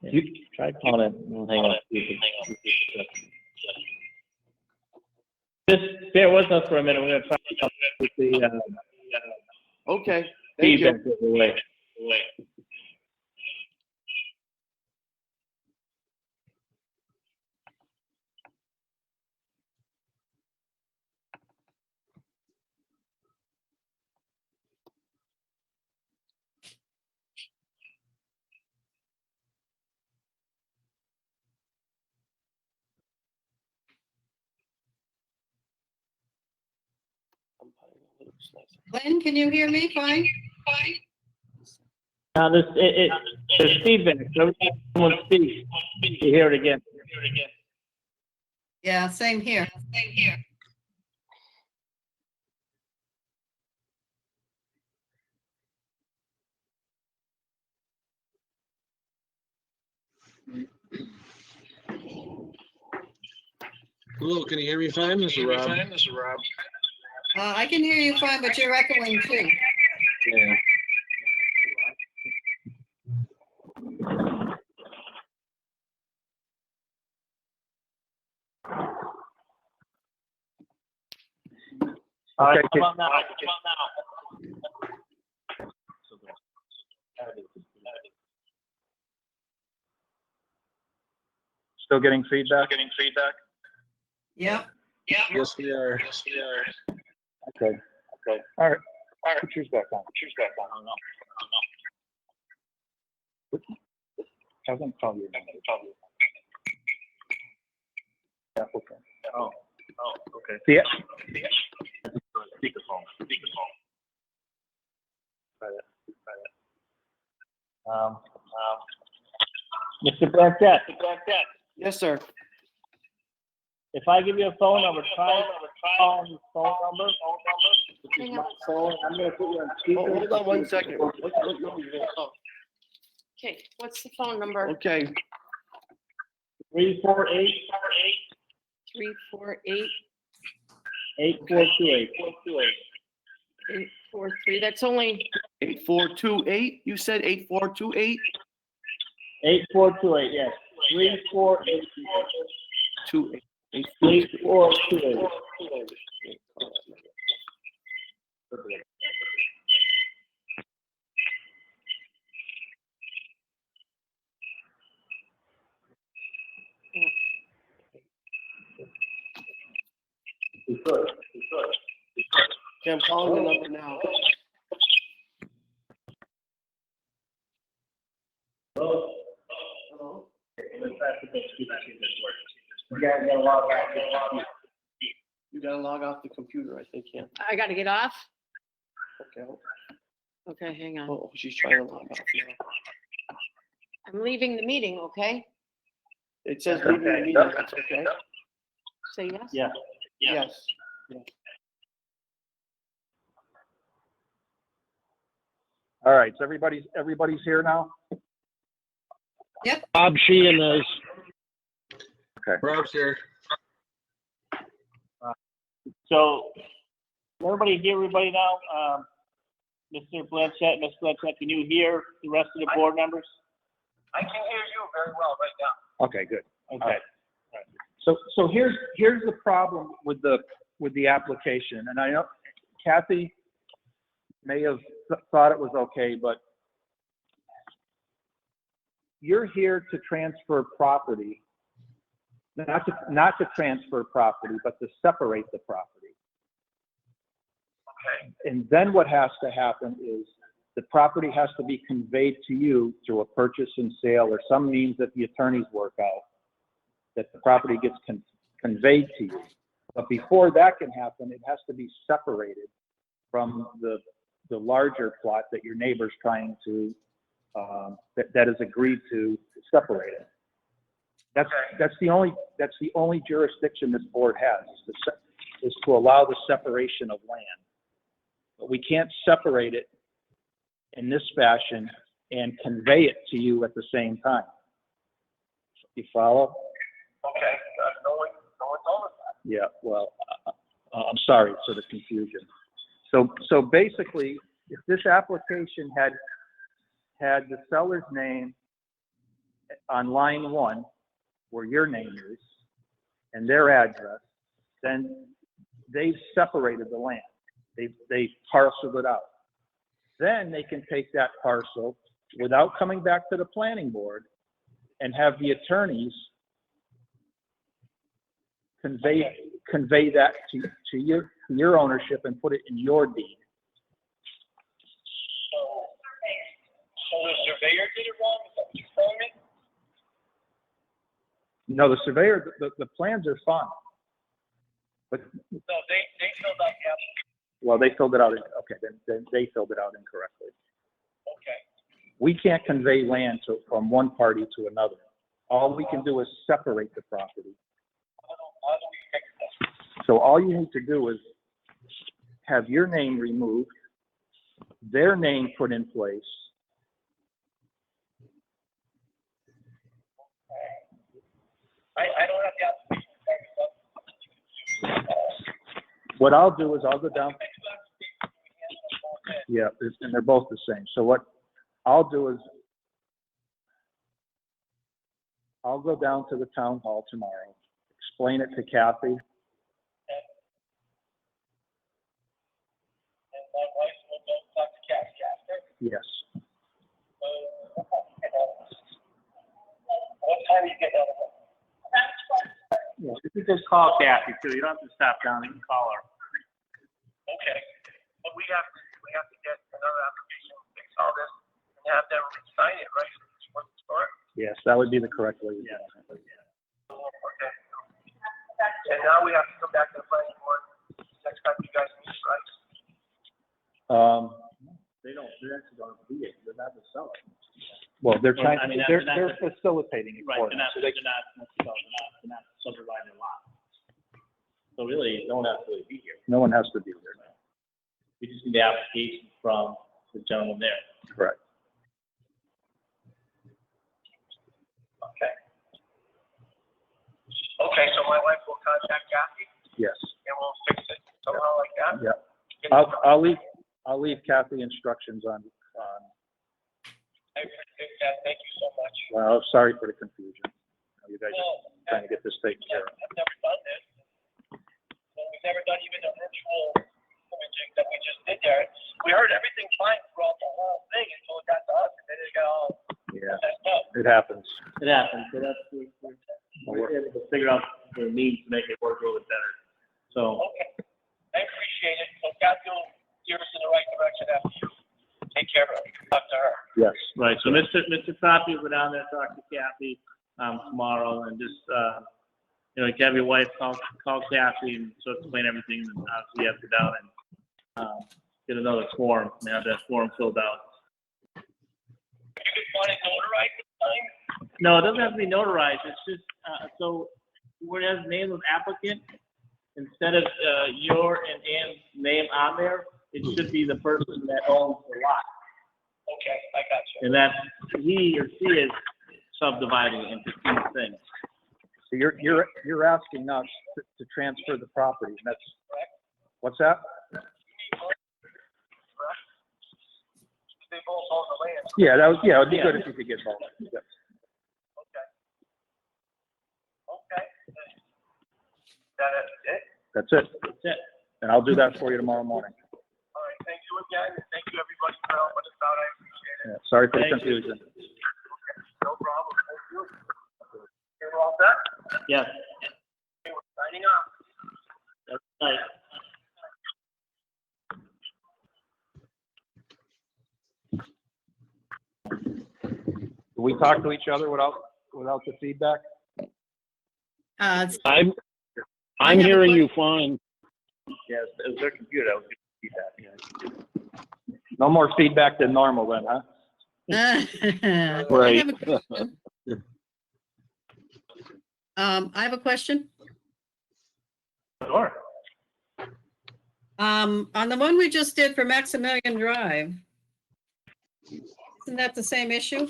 You try calling it. We'll hang on. Just bear with us for a minute. We're going to try to come up with the Okay. Thank you. feedback of the way. Glenn, can you hear me fine? Now, there's feedback. So every time someone speaks, you hear it again. Yeah, same here. Hello, can you hear me fine, Mr. Rob? I can hear you fine, but you're echoing too. Yeah. All right, Okay, come on now. Still getting feedback? Yep. Yes, we are. Okay. All right. Put yours back on. Have them call you. Applicant. Oh, okay. Yeah. Speakerphone. Mr. Blanchett, Yes, sir. if I give you a phone number, try and call his phone number. This is my phone. I'm gonna put you on speaker. Hold on 1 second. What number you gonna call? Okay, what's the phone number? Okay, 348 348 8428. 843. That's only, 8428, you said 8428? 8428, yes. 348 28. 8428. Okay, I'm calling the number now. Hello? You gotta log off the computer, I think, yeah. I gotta get off? Okay. Okay, hang on. Oh, she's trying to log off now. I'm leaving the meeting, okay? It says leaving the meeting, that's okay? Say yes? Yeah. Yes. All right, so everybody's here now? Bob Sheehan is. Rob's here. So, everybody hear everybody now? Mr. Blanchett, Ms. Blanchett, can you hear the rest of the board members? I can hear you very well right now. Okay, good. Okay. So here's the problem with the application, and I know Kathy may have thought it was okay, but you're here to transfer property, not to transfer property, but to separate the property. Okay. And then what has to happen is the property has to be conveyed to you through a purchase and sale or some means that the attorneys work out, that the property gets conveyed to you. But before that can happen, it has to be separated from the larger plot that your neighbor's trying to, that is agreed to separate it. That's the only jurisdiction this board has, is to allow the separation of land. But we can't separate it in this fashion and convey it to you at the same time. You follow? Okay, no one told us that. Yeah, well, I'm sorry for the confusion. So basically, if this application had the seller's name on line 1, where your name is, and their address, then they've separated the land. They parceled it out. Then they can take that parcel without coming back to the planning board and have the attorneys convey that to your ownership and put it in your deed. So the surveyor did it wrong? Is that what you're telling me? No, the surveyor, the plans are fine. But So they filled out the application. Well, they filled it out, okay, then they filled it out incorrectly. Okay. We can't convey land from one party to another. All we can do is separate the property. How do we fix this? So all you need to do is have your name removed, their name put in place. I don't have the application. What I'll do is I'll go down. Yeah, and they're both the same. So what I'll do is I'll go down to the town hall tomorrow, explain it to Kathy. And my wife will go talk to Kathy after. Yes. What time you get out of work? Yeah, if you just call Kathy too, you don't have to stop down, you can call her. Okay, but we have to get another application, fix all this, and have them sign it, right? For the store? Yes, that would be the correct way to do it. Okay. And now we have to come back to the planning board next time you guys meet, right? They actually don't be it, they're not the seller. Well, they're Well, trying, I mean, they're that's- facilitating it Right, for they're them. not, So they're not subdividing a lot. So really, no one has to really be here. no one has to be there now. We just need the application from the gentleman there. Correct. Okay. Okay, so my wife will contact Kathy Yes. and we'll fix it somehow like that? Yeah. I'll leave Kathy instructions on, I appreciate that, thank you so much. well, sorry for the confusion. You guys are trying to get this taken care of. I've never done this. Well, we've never done even a virtual imaging that we just did there. We heard everything fine throughout the whole thing until it got to us, and then it got all Yeah, messed up. it happens. It happens, so we're able to figure out the needs to make it work a little bit better. So, Okay, I appreciate it. So Kathy will steer us in the right direction after you take care of it, talk to her. Yes. right, so Mr. Coffey will go down there, talk to Kathy, tomorrow, and just, you know, have your wife call Kathy and sort of explain everything, and obviously you have to go down and, get another form, and have that form filled out. You just want it notarized this time? No, it doesn't have to be notarized, it's just, so where it has name of applicant, instead of, your and Ann's name on there, it should be the person that owns the lot. Okay, I got you. And that he or she is subdividing it into two things. So you're asking us to transfer the property, and that's, what's that? They both own the land. Yeah, it'd be good if you could get both. Yes. Okay. Okay. That it? That's it. That's it. And I'll do that for you tomorrow morning. All right, thank you again, and thank you everybody for helping us out, I appreciate it. Yeah, sorry for the Thank you. confusion. No problem, thank you. Okay, we're all set? Yes, Okay, we're signing off. that's right. Do we talk to each other without the feedback? It's- I'm hearing you fine. Yes, it was their computer that was giving feedback. No more feedback than normal then, huh? Right. I have a question. Sure. On the one we just did for Maximilian Drive, isn't that the same issue?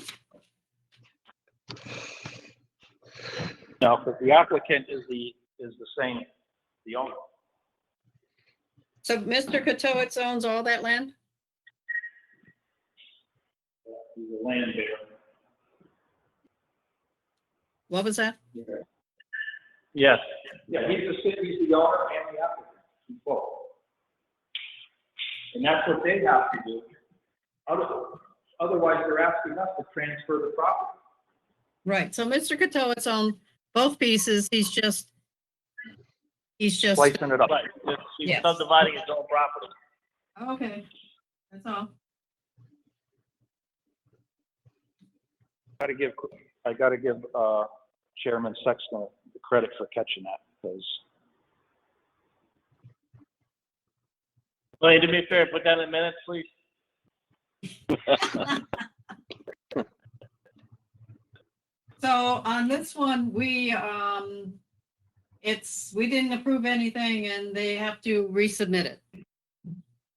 No, because the applicant is the same, the owner. So Mr. Katowitz owns all that land? He's a land bearer. What was that? Yes, Yeah, he's the owner and the applicant, both. And that's what they have to do. Otherwise, they're asking us to transfer the property. Right, so Mr. Katowitz owns both pieces, he's just. Slicing it up. right, he's Yes. subdividing his own property. Okay, that's all. I gotta give Chairman Sexton the credit for catching that, because Well, to be fair, put that in minutes, please. So on this one, we didn't approve anything and they have to resubmit it.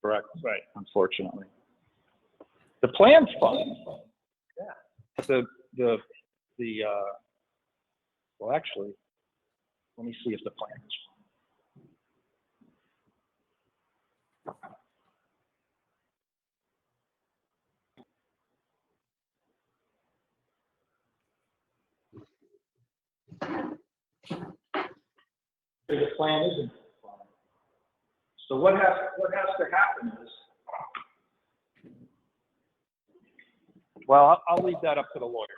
Correct. Right. Unfortunately. The plan's fine. Yeah. Well, actually, let me see if the plan is the plan isn't. So what has to happen is, well, I'll leave that up to the lawyers.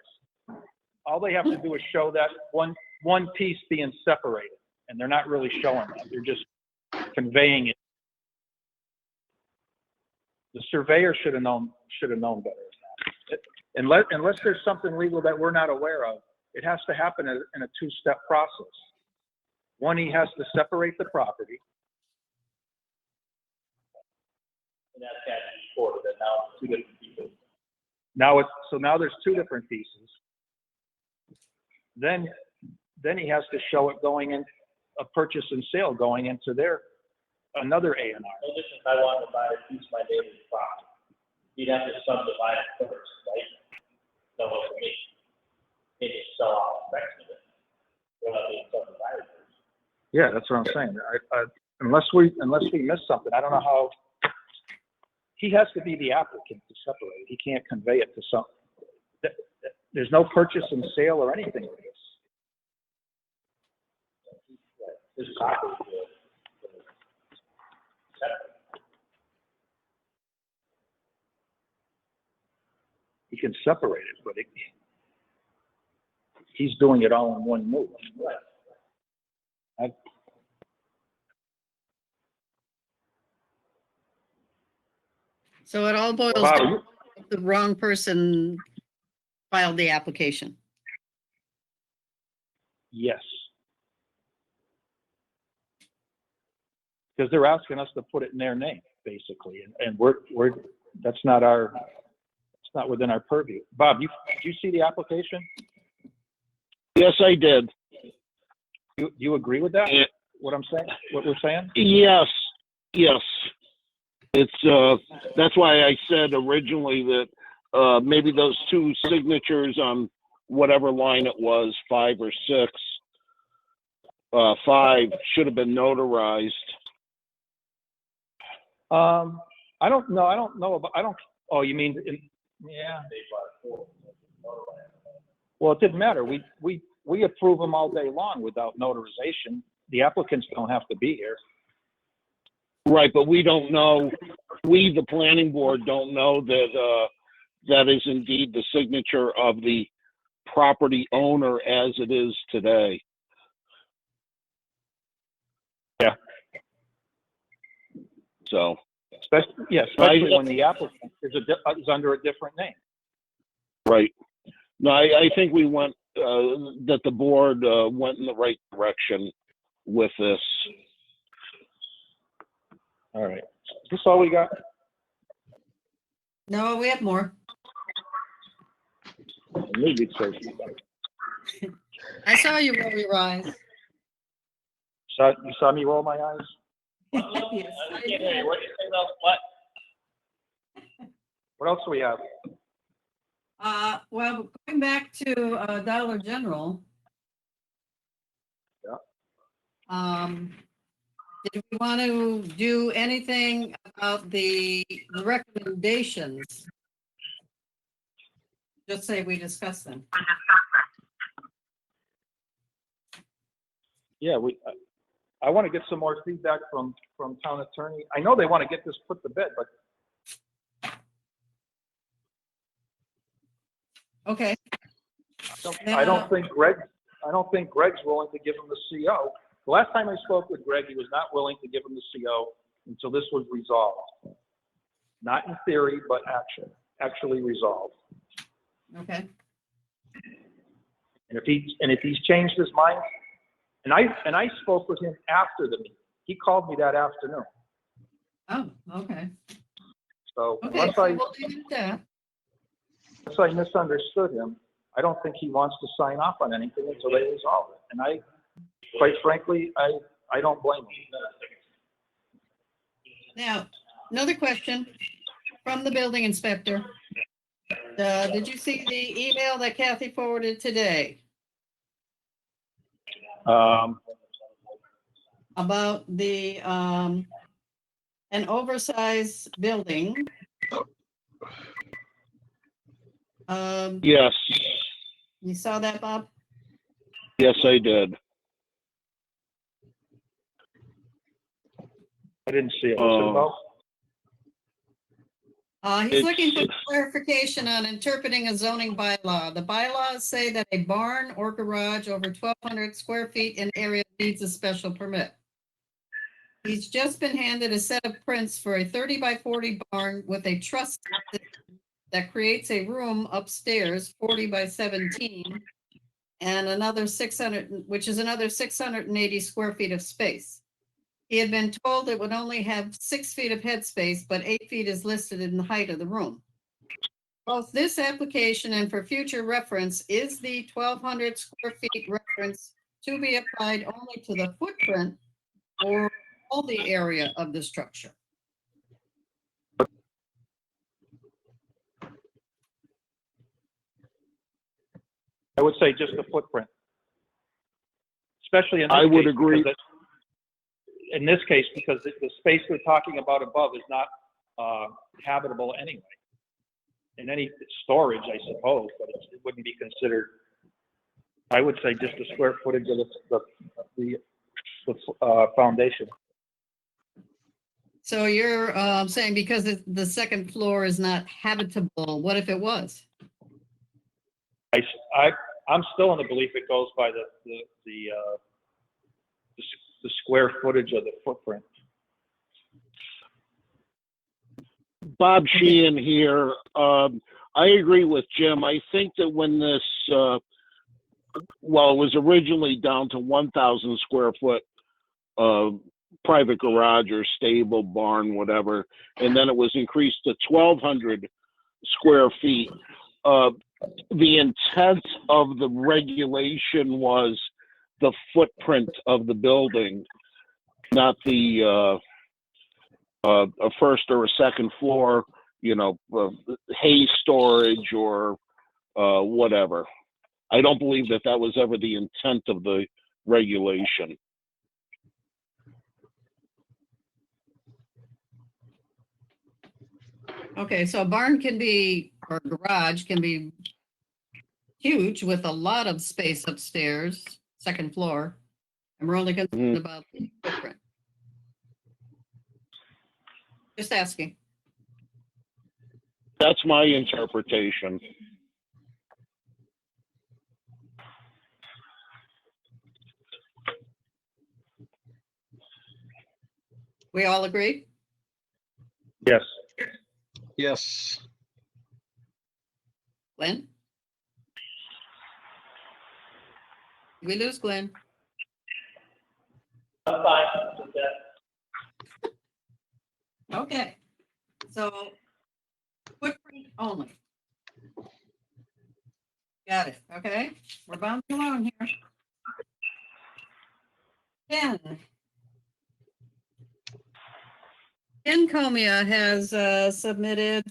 All they have to do is show that one piece being separated, and they're not really showing that. They're just conveying it. The surveyor should have known better than that. Unless there's something legal that we're not aware of, it has to happen in a two-step process. One, he has to separate the property. And that's got to be recorded, and now it's two different pieces. Now there's two different pieces. Then he has to show it going in, a purchase and sale going into another A&R. So this is, I want to buy a piece of my neighbor's property. You'd have to subdivide it first, right? So what we mean, they just sell off the rest of it. They're not being subdivided first. Yeah, that's what I'm saying. Unless we miss something, I don't know how. He has to be the applicant to separate it. He can't convey it to some. There's no purchase and sale or anything with this. This property is He can separate it, but he's doing it all in one move. So it all boils Bob, down to the wrong person filed the application. Yes. Because they're asking us to put it in their name, basically, and that's not within our purview. Bob, did you see the application? Yes, I did. You agree with that? Yeah. What I'm saying? What we're saying? Yes. It's that's why I said originally that maybe those two signatures on whatever line it was, 5 or 6, 5 should have been notarized. I don't know. Oh, you mean? Yeah. Well, it didn't matter. We approve them all day long without notarization. The applicants don't have to be here. Right, but we don't know. We, the planning board, don't know that that is indeed the signature of the property owner as it is today. Yeah. So. Especially when the applicant is under a different name. Right. No, I think we went, that the board went in the right direction with this. All right. Is this all we got? No, we have more. Maybe I saw you roll your eyes. You saw me roll my eyes? Yes, I did. What do you say about what? What else do we have? Well, going back to Dollar General. Yeah. Did we want to do anything about the recommendations? Just say we discussed them. Yeah, I want to get some more feedback from town attorney. I know they want to get this put to bed, but. Okay. I don't think Greg's willing to give him the CO. The last time I spoke with Greg, he was not willing to give him the CO until this was resolved. Not in theory, but actually resolved. Okay. And if he's changed his mind, and I spoke with him after the meeting. He called me that afternoon. Oh, okay. So Okay, unless so I, we'll leave it at that. unless I misunderstood him, I don't think he wants to sign off on anything until they resolve it. And I, quite frankly, I don't blame him. Now, another question from the building inspector. Did you see the email that Kathy forwarded today about the, an oversized building? Yes, You saw that, Bob? yes, I did. I didn't see it. What's it about? He's looking for It's- clarification on interpreting a zoning bylaw. The bylaws say that a barn or garage over 1,200 square feet in area needs a special permit. He's just been handed a set of prints for a 30 by 40 barn with a truss that creates a room upstairs, 40 by 17, and another 600, which is another 680 square feet of space. He had been told it would only have 6 feet of headspace, but 8 feet is listed in the height of the room. Both this application and for future reference is the 1,200 square feet reference to be applied only to the footprint or all the area of the structure. I would say just the footprint. Especially in this I would case, agree. because in this case, because the space they're talking about above is not habitable anyway. In any storage, I suppose, but it wouldn't be considered. I would say just the square footage of the foundation. So you're saying because the second floor is not habitable, what if it was? I'm still in the belief it goes by the square footage of the footprint. Bob Sheehan here. I agree with Jim. I think that when this, well, it was originally down to 1,000 square foot private garage or stable, barn, whatever, and then it was increased to 1,200 square feet. The intent of the regulation was the footprint of the building, not the a first or a second floor, hay storage or whatever. I don't believe that was ever the intent of the regulation. Okay, so a barn can be, or garage can be huge with a lot of space upstairs, second floor, and we're only concerned about the footprint. Just asking. That's my interpretation. We all agree? Yes. Yes. Glenn? Did we lose Glenn? I'm fine with that. Okay, so footprint only. Got it, okay? We're bouncing along here. Ken Comia has submitted,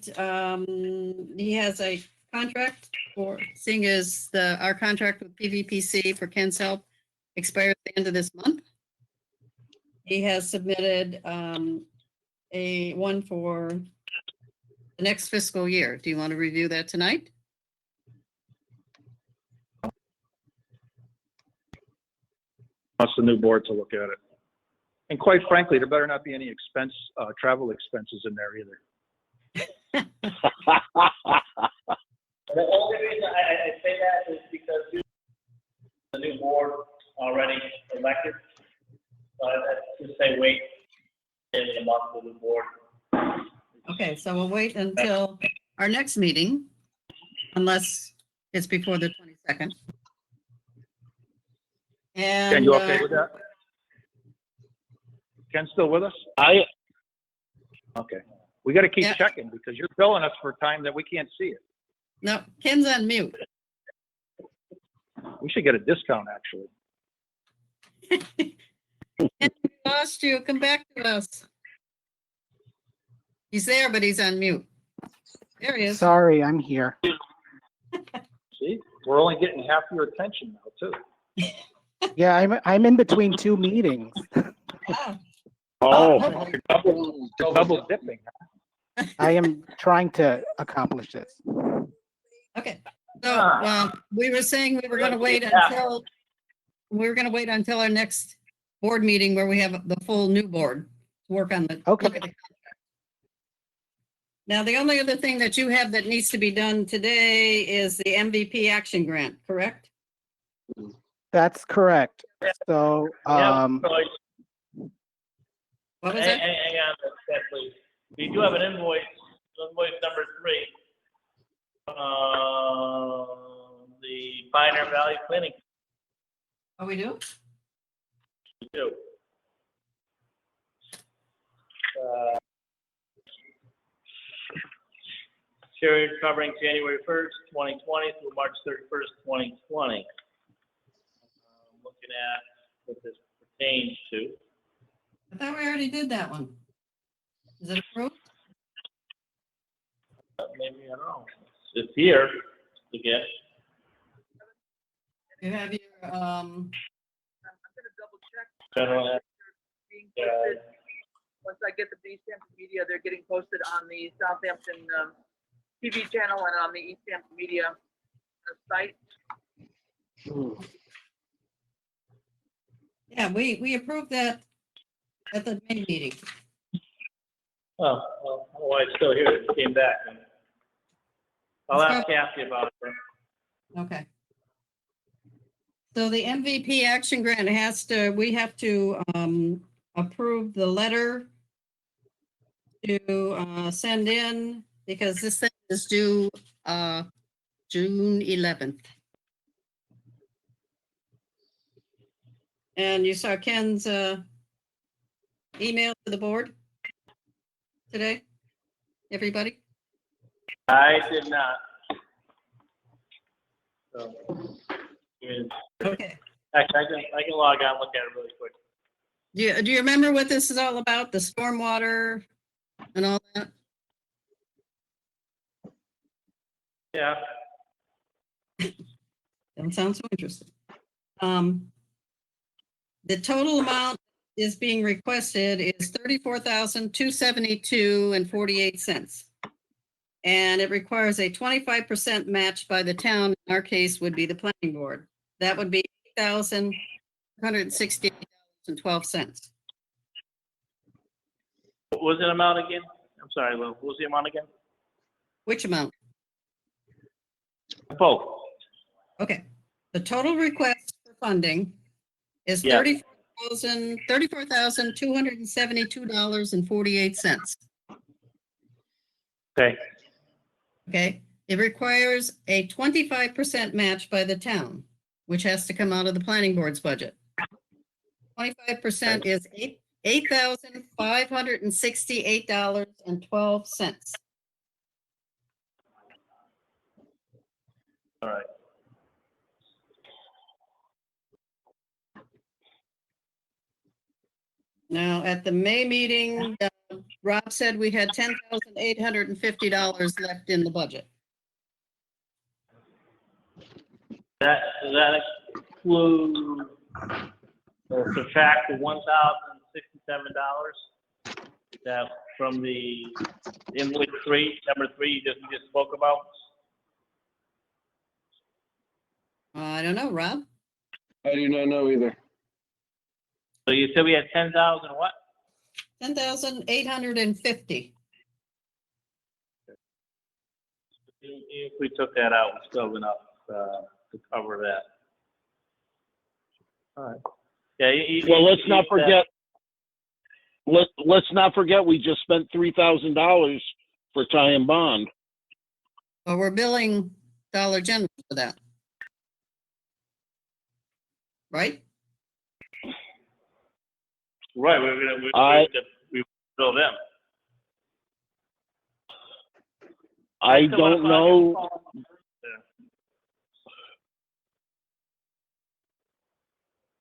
he has a contract for, seeing as our contract with PVPC for Ken's help expires at the end of this month. He has submitted a one for the next fiscal year. Do you want to review that tonight? Wants the new board to look at it. And quite frankly, there better not be any travel expenses in there either. The only reason I say that is because the new board already elected. So I'd just say wait in a month for the board. Okay, so we'll wait until our next meeting, unless it's before the 22nd. And Ken, you okay with that? Ken still with us? Okay. We gotta keep Yeah. checking because you're billing us for time that we can't see it. No, Ken's on mute. We should get a discount, actually. Ken, we lost you. Come back to us. He's there, but he's on mute. There he is. Sorry, I'm here. See, we're only getting half your attention now, too. Yeah, I'm in between two meetings. Ah, Oh, Double dipping. I am trying to accomplish this. okay. So, we were saying we were gonna wait until our next board meeting where we have the full new board to work on the. Okay. look at the contract. Now, the only other thing that you have that needs to be done today is the MVP action grant, correct? That's correct. So, Yeah, What was hang, it? hang on a sec, please. We do have an invoice number 3. The Pioneer Valley Planning. Oh, we do? We do. Period covering January 1st, 2020 through March 31st, 2020. Looking at what this pertains to. I thought we already did that one. Is it approved? Maybe, I don't know. It's here again. You have your, General, Being posted. Once I get the East Hampton Media, they're getting posted on the Southampton TV channel and on the East Hampton Media site. yeah, we approved that at the May meeting. oh, well, why it's still here, it came back. I'll ask Kathy about it. Okay. So the MVP action grant we have to approve the letter to send in because this thing is due June 11th. And you saw Ken's email to the board today, everybody? I did not. So, Okay. actually, I can log on, and look at it really quick. Do you remember what this is all about? The stormwater and all that? Yeah. That sounds so interesting. The total amount is being requested is $34,272.48. And it requires a 25% match by the town. In our case would be the planning board. That would be $8,168.12. What was the amount again? I'm sorry, Lou. What was the amount again? Which amount? Both. Okay. The total request for funding is Yeah. $34,272.48. Okay. Okay. It requires a 25% match by the town, which has to come out of the planning board's budget. 25% is $8,568.12. All right. Now, at the May meeting, Rob said we had $10,850 left in the budget. Does that include or subtract the $1,067 that from the invoice number 3 you just spoke about? I don't know, Rob. I do not know either. So you said we had 10,000 what? 10,850. If we took that out, it's still enough to cover that. All right. Yeah. well, let's not forget. Let's not forget we just spent $3,000 for tie and bond. Well, we're billing Dollar General for that. Right? Right. We bill them. I don't know.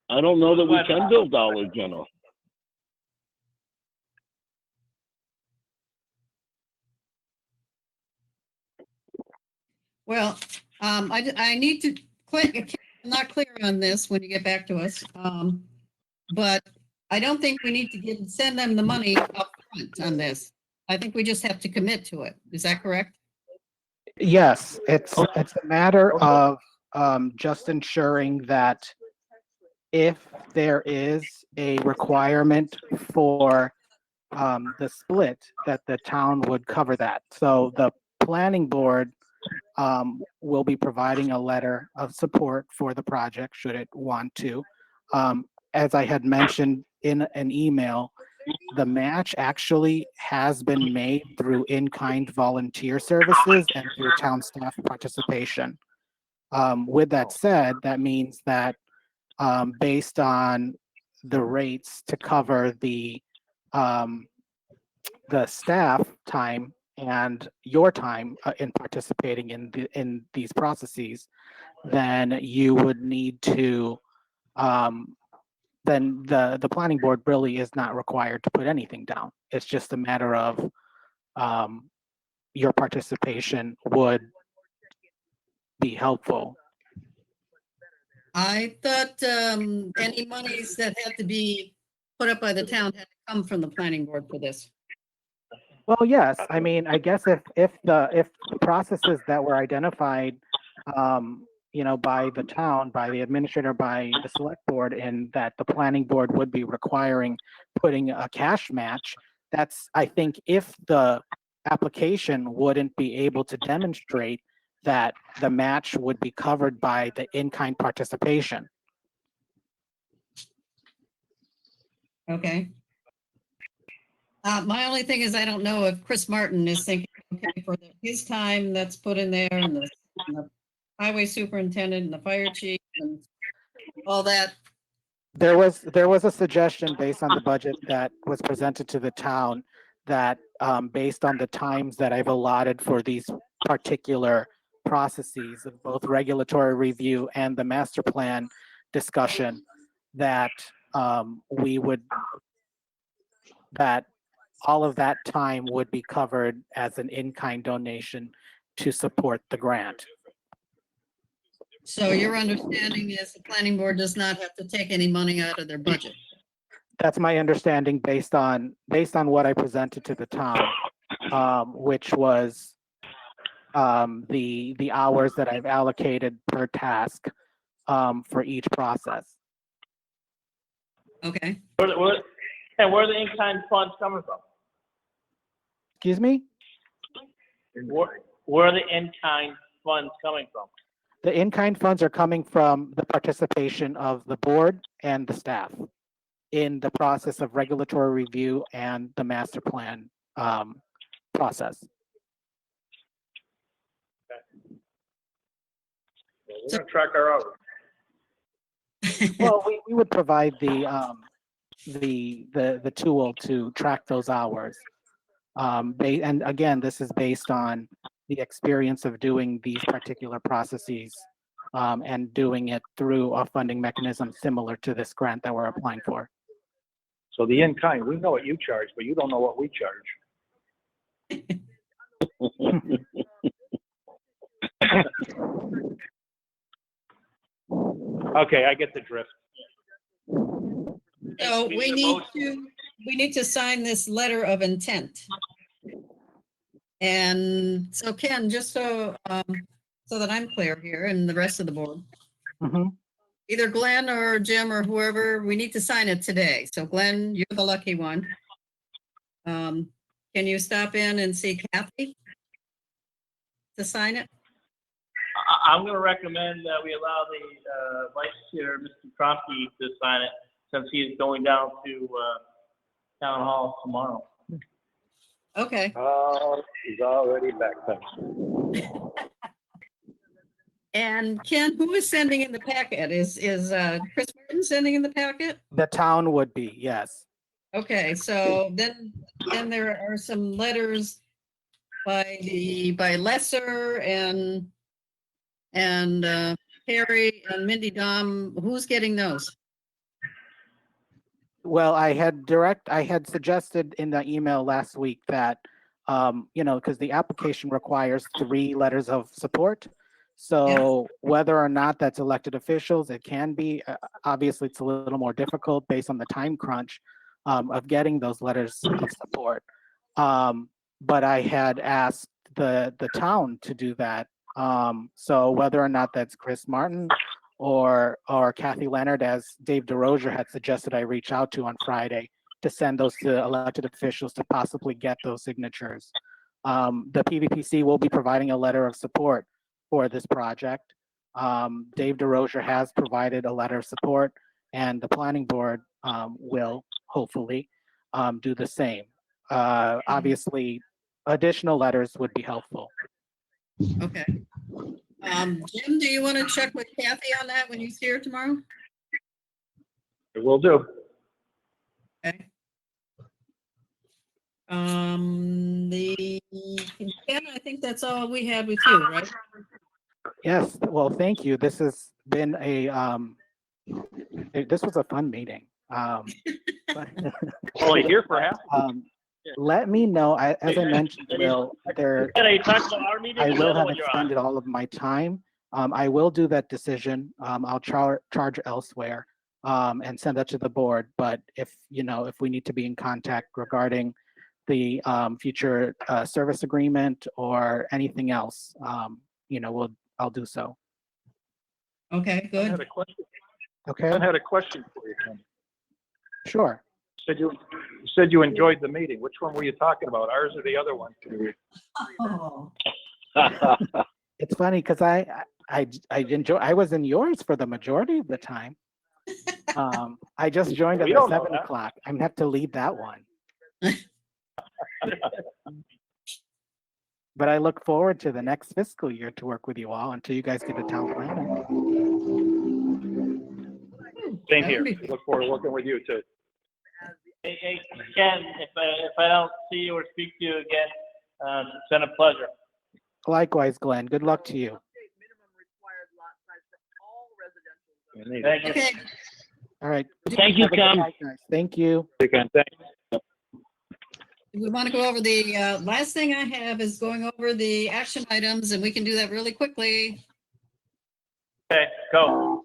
I don't know that we can build Dollar General. Well, I need to click, I'm not clear on this when you get back to us. But I don't think we need to send them the money up front on this. I think we just have to commit to it. Is that correct? Yes, it's a matter of just ensuring that if there is a requirement for the split, that the town would cover that. So the planning board will be providing a letter of support for the project should it want to. As I had mentioned in an email, the match actually has been made through in-kind volunteer services and through town staff participation. With that said, that means that based on the rates to cover the staff time and your time in participating in these processes, then you would need to then the planning board really is not required to put anything down. It's just a matter of your participation would be helpful. I thought any monies that had to be put up by the town had to come from the planning board for this. Well, yes. I mean, I guess if the processes that were identified, by the town, by the administrator, by the select board, and that the planning board would be requiring putting a cash match, that's, I think, if the application wouldn't be able to demonstrate that the match would be covered by the in-kind participation. Okay. My only thing is I don't know if Chris Martin is thinking, okay, for his time that's put in there and the highway superintendent and the fire chief and all that. There was a suggestion based on the budget that was presented to the town that based on the times that I've allotted for these particular processes of both regulatory review and the master plan discussion, that that all of that time would be covered as an in-kind donation to support the grant. So your understanding is the planning board does not have to take any money out of their budget. That's my understanding based on what I presented to the town, which was the hours that I've allocated per task for each process. Okay. Where are the in-kind funds coming from? Excuse me? Where are the in-kind funds coming from? The in-kind funds are coming from the participation of the board and the staff in the process of regulatory review and the master plan process. We're gonna track our hours. Well, we would provide the tool to track those hours. And again, this is based on the experience of doing these particular processes and doing it through a funding mechanism similar to this grant that we're applying for. So the in-kind, we know what you charge, but you don't know what we charge. Okay, I get the drift. So we need to sign this letter of intent. And so Ken, just so that I'm clear here and the rest of the board, either Glenn or Jim or whoever, we need to sign it today. So Glenn, you're the lucky one. Can you stop in and see Kathy to sign it? I'm going to recommend that we allow the vice chair, Mr. Tromke, to sign it since he's going down to town hall tomorrow. Okay. He's already backpedaled. And Ken, who is sending in the packet? Is Chris Martin sending in the packet? The town would be, yes. Okay, so then there are some letters by Lesser and Harry and Mindy Dom. Who's getting those? Well, I had suggested in the email last week that, because the application requires 3 letters of support. So whether or not that's elected officials, it can be, obviously it's a little more difficult based on the time crunch of getting those letters of support. But I had asked the town to do that. So whether or not that's Chris Martin or Kathy Leonard, as Dave DeRozier had suggested I reach out to on Friday to send those to elected officials to possibly get those signatures. The PVPC will be providing a letter of support for this project. Dave DeRozier has provided a letter of support, and the planning board will hopefully do the same. Obviously, additional letters would be helpful. Okay. Jim, do you want to check with Kathy on that when you see her tomorrow? It will do. Okay. Ken, I think that's all we had with you, right? Yes, well, thank you. This has been this was a fun meeting. Only here for half. Let me know, as I mentioned, Will, You talked about our meeting? I or the will other have one you're on? extended all of my time. I will do that decision. I'll charge elsewhere and send that to the board. But if we need to be in contact regarding the future service agreement or anything else, I'll do so. Okay, I good. had a question. Okay. I had a question for you, Ken. Sure. You said you enjoyed the meeting. Which one were you talking about? Ours or the other one? Oh. It's funny because I was in yours for the majority of the time. I just joined at We don't know 7 that. o'clock. I'm gonna have to lead that one. But I look forward to the next fiscal year to work with you all until you guys get a town planner. Same here. Look forward to working with you too. Hey, Ken, if I don't see you or speak to you again, it's been a pleasure. Likewise, Glenn. Good luck to you. Thank you. Okay. All right. Thank you, Have a good Ken. night, guys. Thank you. Ken, thanks. We want to go over the last thing I have is going over the action items, and we can do that really quickly. Okay, go.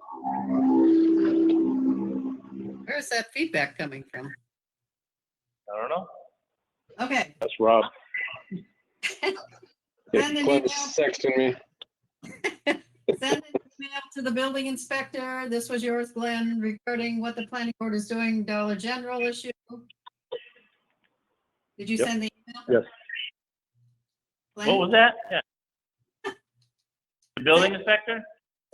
Where's that feedback coming from? I don't know. Okay. That's Rob. Send an email. Texting me. Send an email to the building inspector. This was yours, Glenn, regarding what the planning board is doing, Dollar General issue. Did you send the email? Yes. Glenn? What was that? Yeah. The building inspector?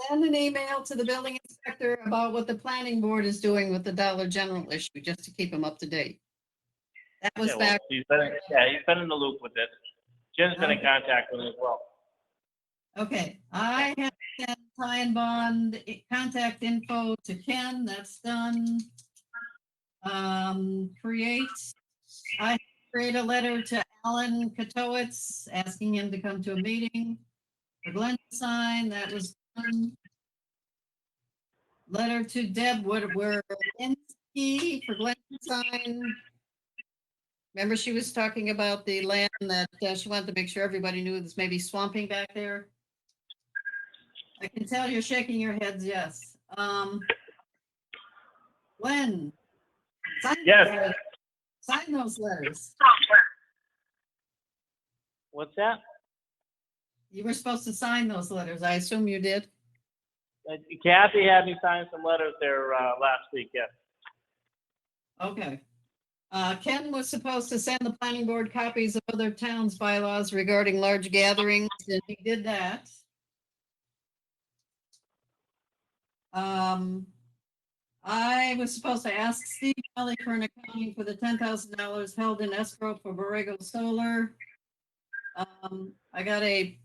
Send an email to the building inspector about what the planning board is doing with the Dollar General issue, just to keep them up to date. That was Yeah, well, back. he's been in the loop with this. Jim's been in contact with him as well. Okay, I have sent tie and bond contact info to Ken. That's done. I create a letter to Alan Katowitz asking him to come to a meeting. For Glenn to sign, that was done. Letter to Deb Woodward-Insky for Glenn to sign. Remember, she was talking about the land that she wanted to make sure everybody knew there's maybe swamping back there. I can tell you're shaking your heads, yes. Glenn, sign Yes. those letters. Sign those letters. What's that? You were supposed to sign those letters. I assume you did. Kathy had me sign some letters there last week, yes. Okay. Ken was supposed to send the planning board copies of other towns' bylaws regarding large gatherings, and he did that. I was supposed to ask Steve Kelly for an accounting for the $10,000 held in escrow for Borrego Solar. I got a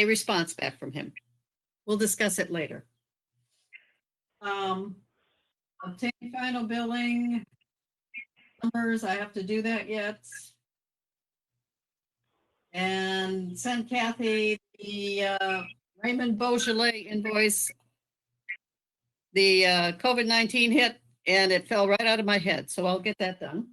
response back from him. We'll discuss it later. Obtain final billing. numbers. I have to do that yet. And send Kathy the Raymond Beaujolais invoice. The COVID-19 hit and it fell right out of my head, so I'll get that done.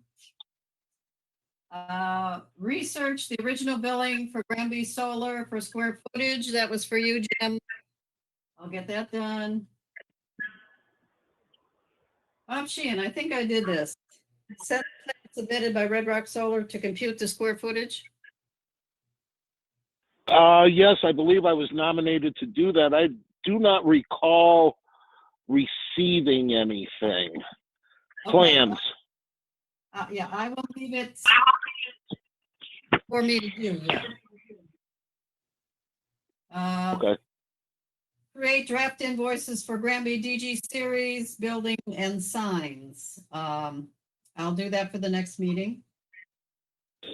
Research the original billing for Granby Solar for square footage. That was for you, Jim. I'll get that done. Bob Sheehan, I think I did this. Set submitted by Red Rock Solar to compute the square footage. Yes, I believe I was nominated to do that. I do not recall receiving anything. Okay. Plans. Yeah, I will leave it for me to do, yeah. Okay. Create draft invoices for Granby DG series, building and signs. I'll do that for the next meeting.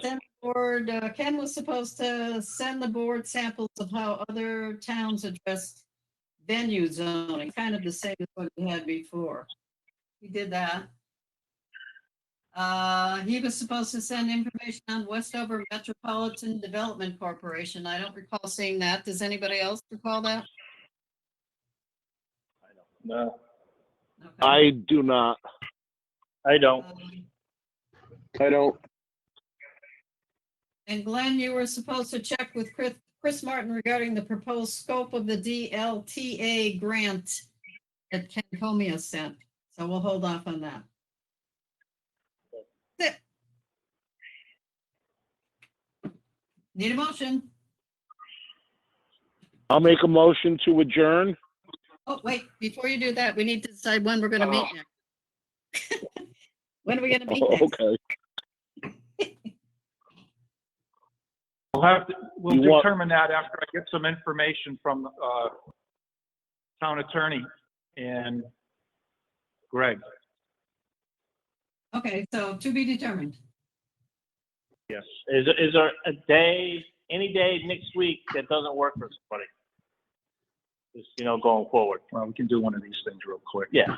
Send board, Ken was supposed to send the board samples of how other towns addressed venue zoning, kind of the same as what we had before. He did that. He was supposed to send information on Westover Metropolitan Development Corporation. I don't recall seeing that. Does anybody else recall that? No, Okay. I do not. I don't. I don't. And Glenn, you were supposed to check with Chris Martin regarding the proposed scope of the DLTA grant that Ken Comia sent. So we'll hold off on that. That's it. Need a motion? I'll make a motion to adjourn. Oh, wait, before you do that, we need to decide when we're going to meet next. When are we going to meet next? Okay. We'll You want- determine that after I get some information from, town attorney and Greg. Okay, so to be determined. Yes. Is there a day, any day next week that doesn't work for somebody? Just, going forward. Well, we can do one of these things real quick. Yeah.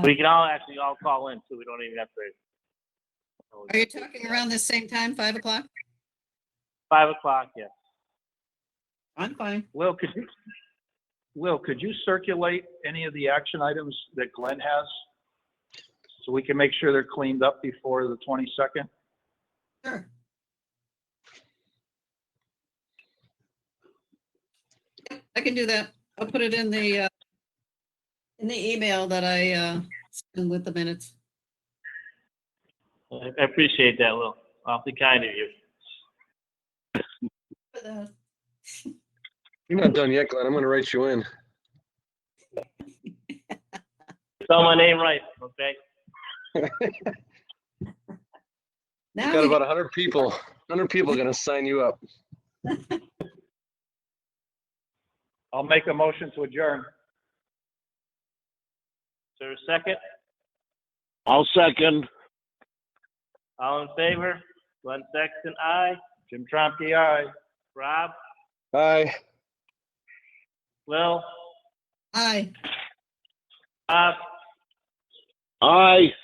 We can all call in too. We don't even have to. Are you talking around the same time, 5 o'clock? 5 o'clock, yeah. I'm fine. Will, could you circulate any of the action items that Glenn has? So we can make sure they're cleaned up before the 22nd? Sure. I can do that. I'll put it in the email that I send with the minutes. I appreciate that, Will. Awfully kind of you. You're not done yet, Glenn. I'm gonna write you in. Spell my name right, okay? Now Got we about 100 people. 100 people gonna sign you up. I'll make a motion to adjourn. Is there a second? I'll second. All in favor? Glenn Sexton, aye. Jim Tromke, aye. Rob? Bye. Will? Aye. Bob? Aye.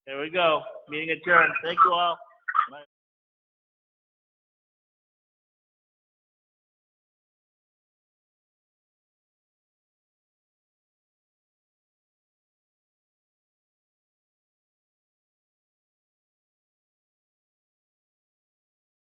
There we go. Meeting adjourned. Thank you all.